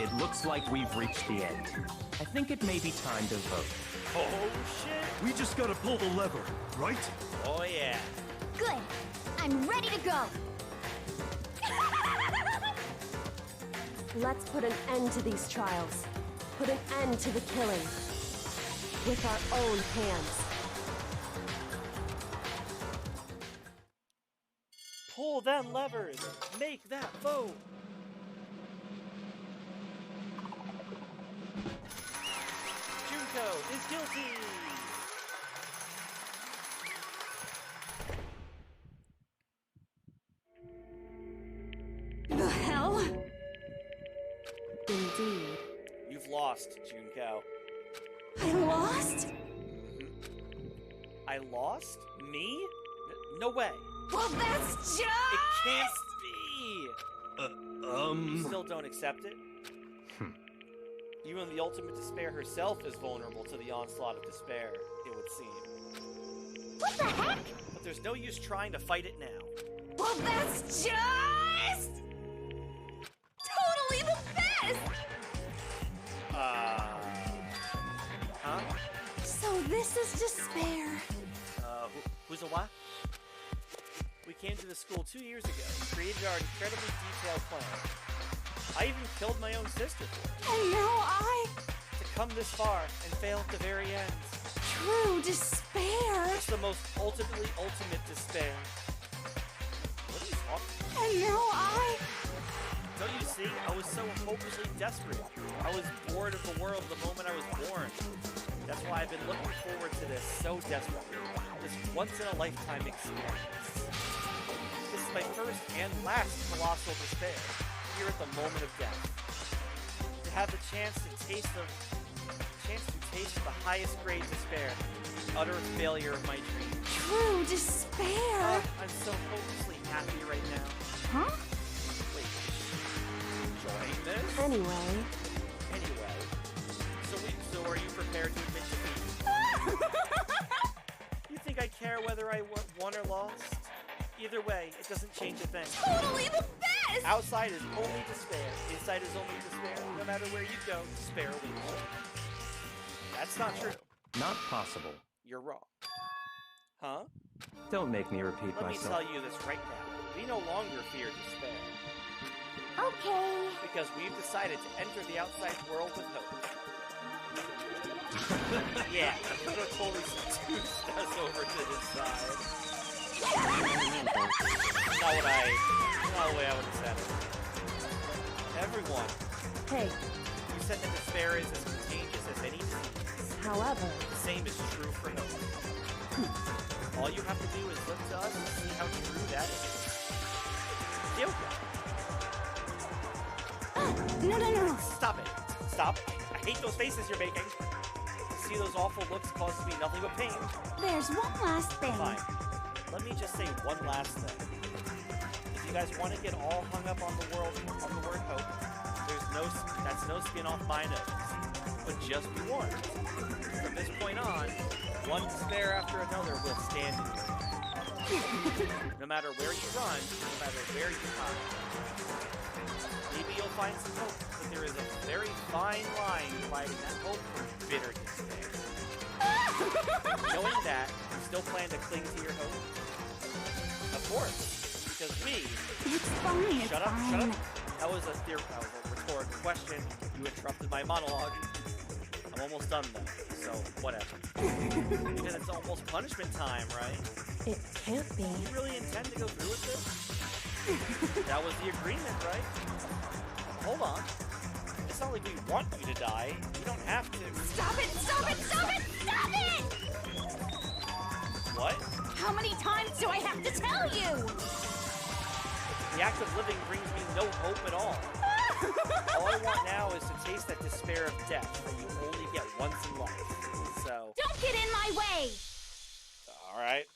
It looks like we've reached the end. I think it may be time to vote. Oh shit. We just gotta pull the lever, right? Oh yeah. Good. I'm ready to go. Let's put an end to these trials. Put an end to the killing. With our own hands. Pull them levers. Make that vote. Junko is guilty. The hell? Indeed. You've lost, Junko. I lost? I lost? Me? No way. Well, that's just... It can't be. You still don't accept it? Um. Still don't accept it? Um. Still don't accept it? Hmm. Even the ultimate despair herself is vulnerable to the onslaught of despair, it would seem. What the heck? But there's no use trying to fight it now. Well, that's just... totally the best! Huh? So this is despair. Who's a what? We came to the school 2 years ago, created our incredibly detailed plan. I even killed my own sister for it. And now I... To come this far and fail at the very end. True despair. It's the most ultimate despair. What are you talking about? And now I... Don't you see? I was so hopelessly desperate. I was bored of the world the moment I was born. That's why I've been looking forward to this so desperately. This once-in-a-lifetime experience. This is my first and last colossal despair, here at the moment of death. To have the chance to taste the highest grade despair, the utter failure of my dream. True despair. I'm so hopelessly happy right now. Huh? Wait, enjoying this? Anyway. So are you prepared to admit defeat? You think I care whether I won or lost? Either way, it doesn't change a thing. Totally the best! Outside is only despair. Inside is only despair. No matter where you go, despair wins. That's not true. Not possible. You're wrong. Huh? Don't make me repeat Let me myself. tell you this right now. We no longer fear despair. Okay. Because we've decided to enter the outside world with hope. Yeah, you could have totally seduced us over to his side. Not the way I would have said it. Everyone. Hey. You said that despair is as contagious as any disease. However. The same is true for hope. All you have to do is look to us and see how true that is. Deal with it. No. Stop it. Stop. I hate those faces you're making. See those awful looks causes me nothing but pain. There's one last thing. Fine. Let me just say one last thing. If you guys want to get all hung up on the word hope, that's no skin off my nose. But just be warned. From this point on, one despair after another will stand in your way. No matter where you run, no matter where you hide. Maybe you'll find some hope, but there is a very fine line dividing that hope from bitter despair. Knowing that, you still plan to cling to your hope? Of course, because we... It's fine, Shut up. That was a rhetorical question. You interrupted my monologue. I'm almost done, though, so whatever. Because it's almost punishment time, right? It can't be. You really intend to go through with this? That was the agreement, right? Hold on. It's not like we want you to die. You don't have to. Stop it! What? How many times do I have to tell you? The act of living brings me no hope at all. All I want now is to taste that despair of death that you only get once in life. So... Don't get in my way! Alright.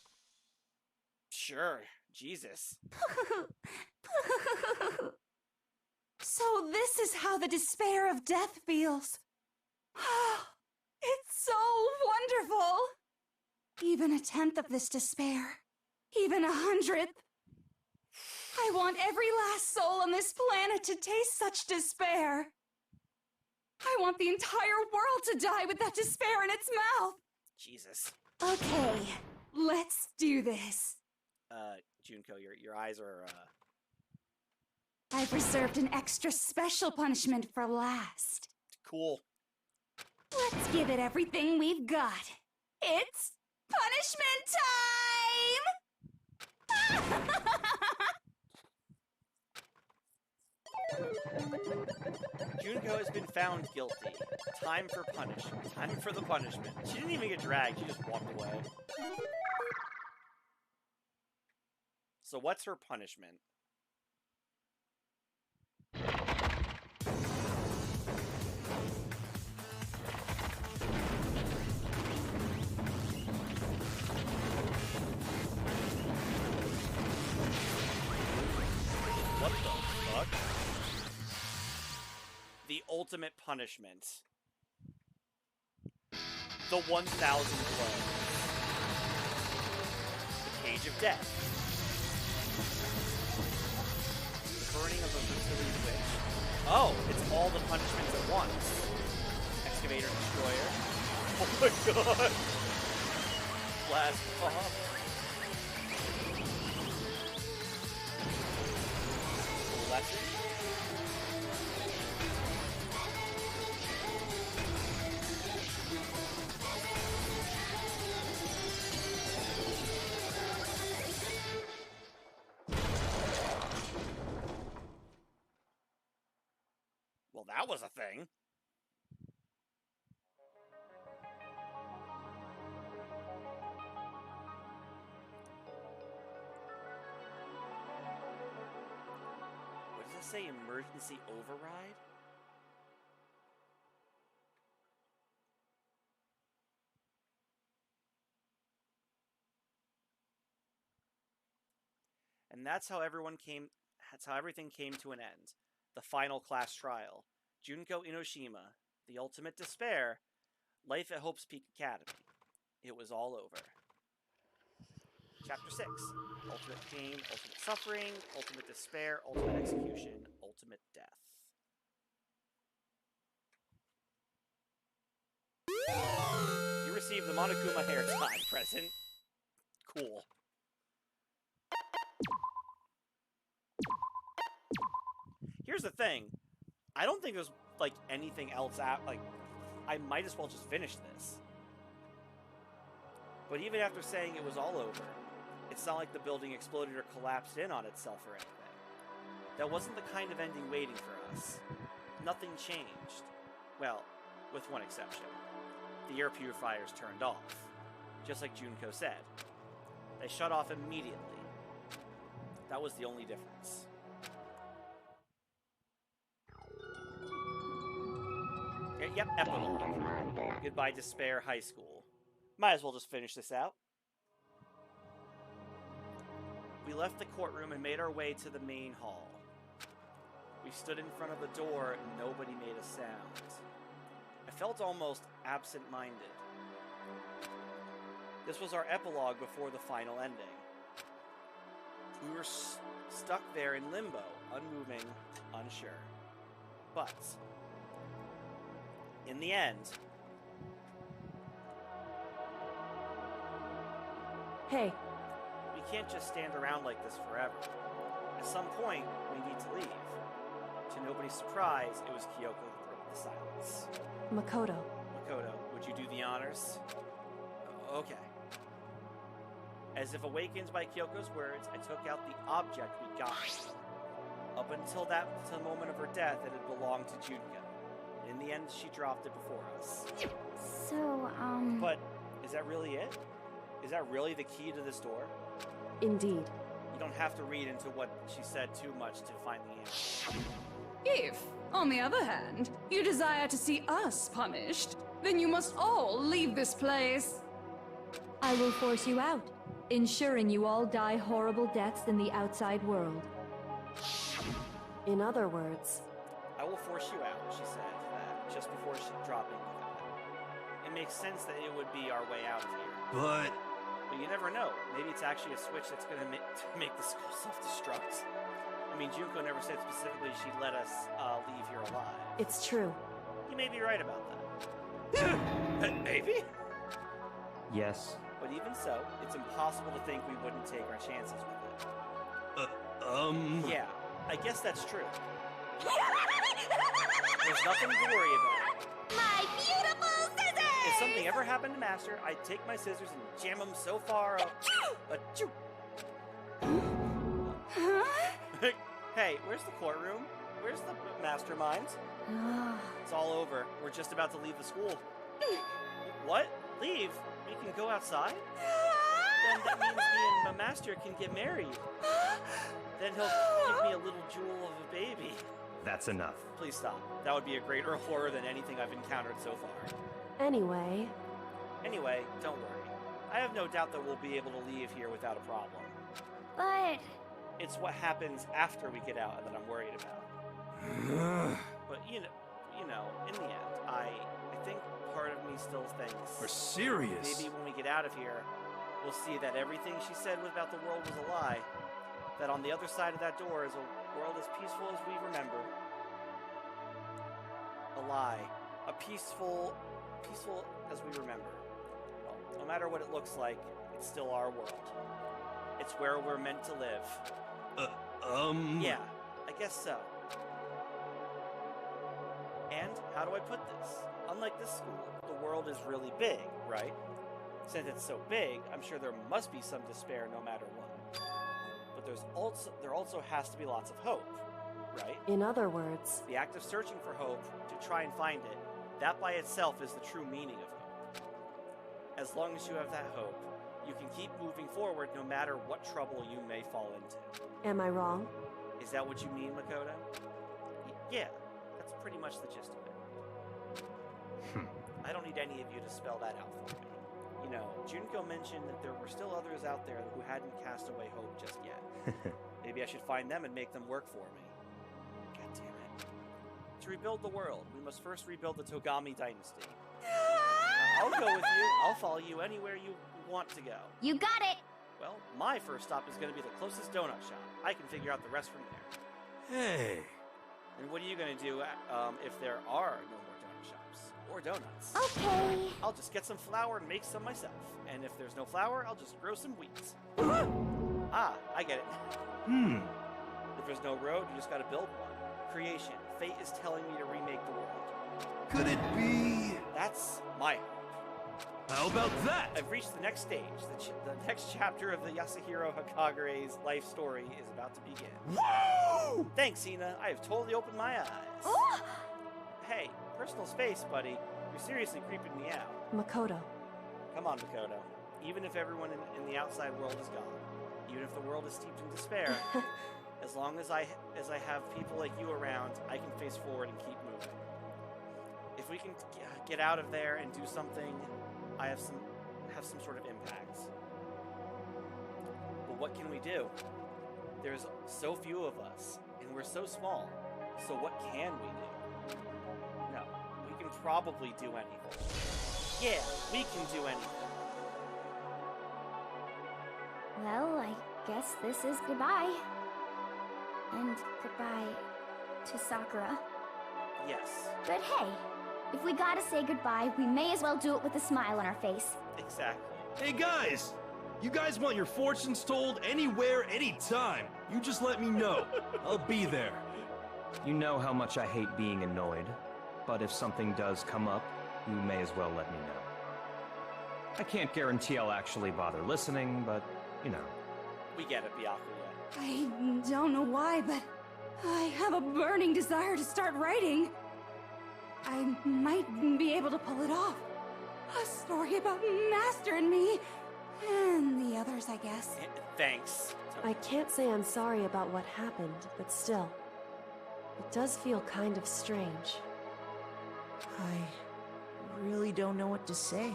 Sure. Jesus. So this is how the despair of death feels. It's so wonderful. Even a 10th of this despair, even 100th. I want every last soul on this planet to taste such despair. I want the entire world to die with that despair in its mouth. Jesus. Okay, let's do this. Junko, your eyes are, I've reserved an extra special punishment for last. Cool. Let's give it everything we've got. It's punishment time! Junko has been found guilty. Time for punishment. Time for the punishment. She didn't even get dragged, she just walked away. So what's her punishment? What the fuck? The ultimate punishment. The 1,000 blows. The Cage of Death. The burning of a Hopfully witch. Oh, it's all the punishments at once. Excavator Destroyer. Oh my god! Blast off. Lesson. Well, that was a thing. What does it say? Emergency override? And that's how everything came to an end. The final class trial. Junko Inoshima, the ultimate despair, life at Hope's Peak Academy. It was all over. Chapter 6. Ultimate pain, ultimate suffering, ultimate despair, ultimate execution, ultimate death. You received the Monokuma hair tie present. Cool. Here's the thing. I don't think there's, like, anything else out. Like, I might as well just finish this. But even after saying it was all over, it's not like the building exploded or collapsed in on itself or anything. That wasn't the kind of ending waiting for us. Nothing changed. Well, with one exception. The air purifiers turned off. Just like Junko said. They shut off immediately. That was the only difference. Yep, epilogue. Goodbye, Despair High School. Might as well just finish this out. We left the courtroom and made our way to the main hall. We stood in front of the door and nobody made a sound. I felt almost absent-minded. This was our epilogue before the final ending. We were stuck there in limbo, unmoving, unsure. But in the end... Hey. We can't just stand around like this forever. At some point, we need to leave. To nobody's surprise, it was Kyoko who broke the silence. Makoto. Makoto, would you do the honors? Okay. As if awakened by Kyoko's words, I took out the object we got. Up until the moment of her death, it had belonged to Junko. In the end, she dropped it before us. So, But, is that really it? Is that really the key to this door? Indeed. You don't have to read into what she said too much to find the answer. If, on the other hand, you desire to see us punished, then you must all leave this place. I will force you out, ensuring you all die horrible deaths in the outside world. In other words... I will force you out, she said that just before dropping the gun. It makes sense that it would be our way out of here. But you never know. Maybe it's actually a switch that's going to make the school self-destruct. I mean, Junko never said specifically she'd let us leave here alive. It's true. You may be right about that. Maybe? Yes. But even so, it's impossible to think we wouldn't take our chances with it. Yeah, I guess that's true. There's nothing to worry about. My beautiful scissors! If something ever happened to Master, I'd take my scissors and jam them so far up. Achoo! Hey, where's the courtroom? Where's the mastermind? It's all over. We're just about to leave the school. What? Leave? We can go outside? Then that means me and my master can get married. Then he'll give me a little jewel of a baby. That's enough. Please stop. That would be a greater horror than anything I've encountered so far. Anyway, don't worry. I have no doubt that we'll be able to leave here without a problem. But... It's what happens after we get out that I'm worried about. But, you know, in the end, I think part of me still thinks... We're serious. Maybe when we get out of here, we'll see that everything she said about the world was a lie. That on the other side of that door is a world as peaceful as we remember. A lie. A peaceful as we remember. Well, no matter what it looks like, it's still our world. It's where we're meant to live. Yeah, I guess so. And how do I put this? Unlike this school, the world is really big, right? Since it's so big, I'm sure there must be some despair no matter what. But there also has to be lots of hope, right? In other words, the act of searching for hope to try and find it, that by itself is the true meaning of hope. As long as you have that hope, you can keep moving forward no matter what trouble you may fall into. Am I wrong? Is that what you mean, Makoto? Yeah, that's pretty much the gist of it. I don't need any of you to spell that out for me. You know, Junko mentioned that there were still others out there who hadn't cast away hope just yet. Maybe I should find them and make them work for me. God damn it. To rebuild the world, we must first rebuild the Togami dynasty. I'll go with you. I'll follow you anywhere you want to go. You got it! Well, my first stop is going to be the closest donut shop. I can figure out the rest from there. Hey. And what are you going to do if there are no more donut shops? Or donuts? Okay. I'll just get some flour and make some myself. And if there's no flour, I'll just grow some wheat. Ah, I get it. If there's no road, you just gotta build one. Creation. Fate is telling me to remake the world. Could it be? That's my hope. How about that? I've reached the next stage. The next chapter of the Yasuhiro Hakagere's life story is about to begin. Whoa! Thanks, Hina. I have totally opened my eyes. Oh! Hey, personal space, buddy. You're seriously creeping me out. Makoto. Come on, Makoto. Even if everyone in the outside world is gone, even if the world is steeped in despair, as long as I have people like you around, I can face forward and keep moving. If we can get out of there and do something, I have some sort of impact. But what can we do? There's so few of us, and we're so small. So what can we do? No, we can probably do anything. Yeah, we can do anything. Well, I guess this is goodbye. And goodbye to Sakura. Yes. But hey, if we gotta say goodbye, we may as well do it with a smile on our face. Exactly. Hey guys! You guys want your fortunes told anywhere, anytime. You just let me know. I'll be there. You know how much I hate being annoyed, but if something does come up, you may as well let me know. I can't guarantee I'll actually bother listening, but, you know. We get it, Byakuya. I don't know why, but I have a burning desire to start writing. I might be able to pull it off. A story about Master and me. And the others, I guess. Thanks. I can't say I'm sorry about what happened, but still. It does feel kind of strange. I really don't know what to say.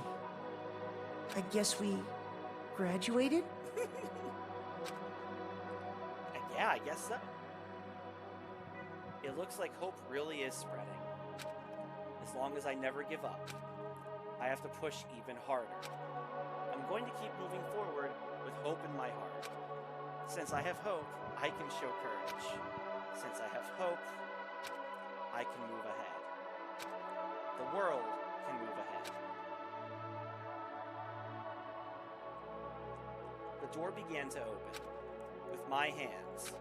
I guess we graduated? Yeah, I guess so. It looks like hope really is spreading. As long as I never give up, I have to push even harder. I'm going to keep moving forward with hope in my heart. Since I have hope, I can show courage. Since I have hope, I can move ahead. The world can move ahead. The door began to open. With my hands.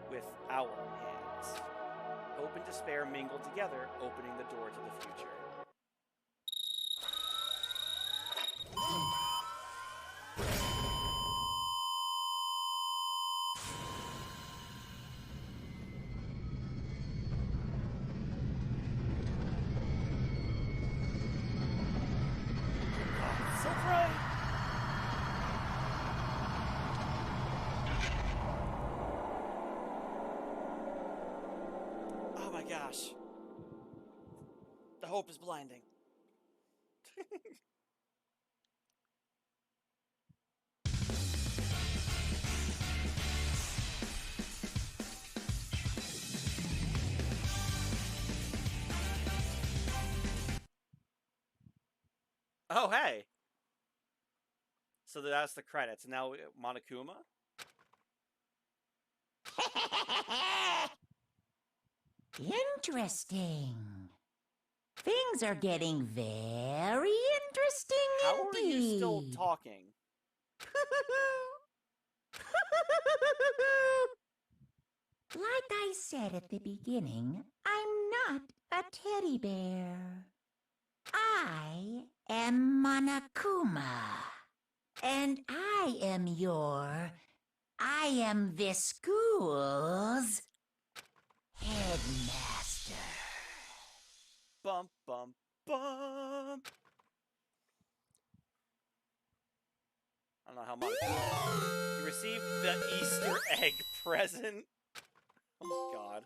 With our hands. Hope and despair mingled together, opening the door to the future. So bright! Oh my gosh. The hope is blinding. Oh, hey! So that's the credits. Now, Monokuma? Interesting. Things are getting very interesting How are you still indeed. talking? Like I said at the beginning, I'm not a teddy bear. I am Monokuma. And I am this school's headmaster. Bum, bum, bum. I don't know how much. You received the Easter egg present. Oh my god.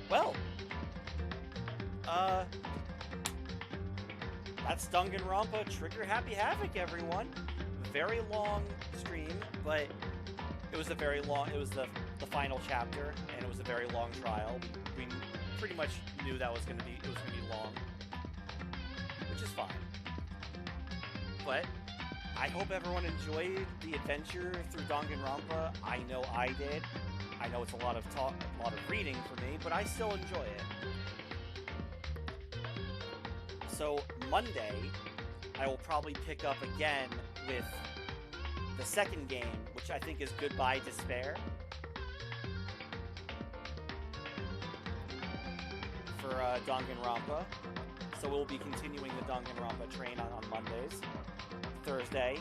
Well, that's Danganronpa Trigger Happy Havoc, everyone. Very long stream, but it was a very long. It was the final chapter, and it was a very long trial. We pretty much knew that it was gonna be long, which is fine. But I hope everyone enjoyed the adventure through Danganronpa. I know I did. I know it's a lot of talk, a lot of reading for me, but I still enjoy it. So Monday, I will probably pick up again with the second game, which I think is Goodbye Despair. For Danganronpa. So we'll be continuing the Danganronpa train on Mondays. Thursday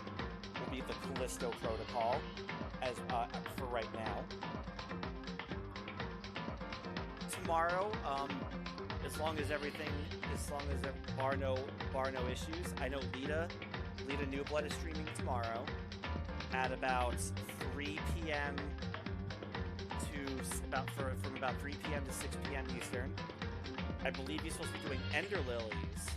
will be the Callisto Protocol, as for right now. Tomorrow, as long as there are no issues, I know Lita Newblood is streaming tomorrow at about 3 p.m. from about 3 p.m. to 6 p.m. Eastern. I believe he's supposed to be doing Ender Lilies,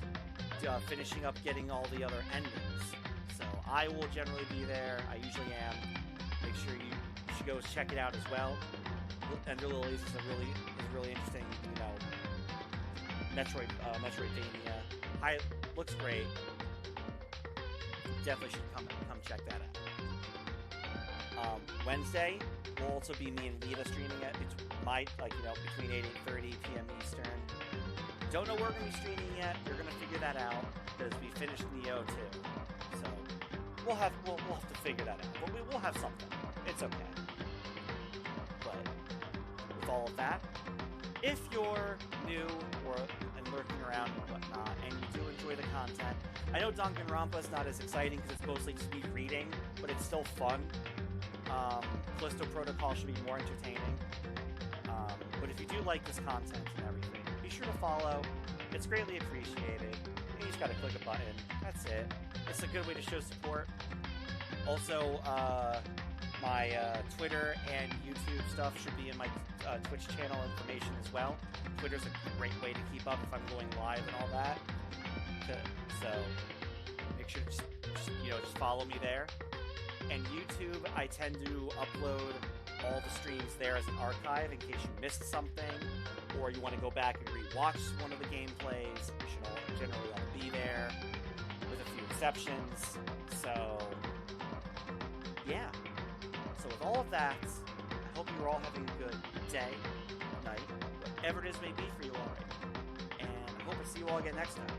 finishing up getting all the other endings. So I will generally be there. I usually am. Make sure you should go check it out as well. Ender Lilies is a really interesting, Metroidvania. Looks great. Definitely should come check that out. Wednesday will also be me and Lita streaming it. Between 8 and 8:30 p.m. Eastern. Don't know where we're gonna be streaming yet. We're gonna figure that out because we finished Neo 2. So we'll have to figure that out. But we will have something. It's okay. But with all of that, if you're new and lurking around and whatnot, and you do enjoy the content, I know Danganronpa is not as exciting because it's mostly just me reading, but it's still fun. Callisto Protocol should be more entertaining. But if you do like this content and everything, be sure to follow. It's greatly appreciated. You just gotta click a button. That's it. It's a good way to show support. Also, my Twitter and YouTube stuff should be in my Twitch channel information as well. Twitter's a great way to keep up if I'm going live and all that. So make sure to just follow me there. And YouTube, I tend to upload all the streams there as an archive in case you missed something, or you want to go back and re-watch one of the gameplays. You should all generally all be there, with a few exceptions. So yeah. So with all of that, I hope you're all having a good day, night, whatever it is may be for you all right. And I hope to see you all again next time.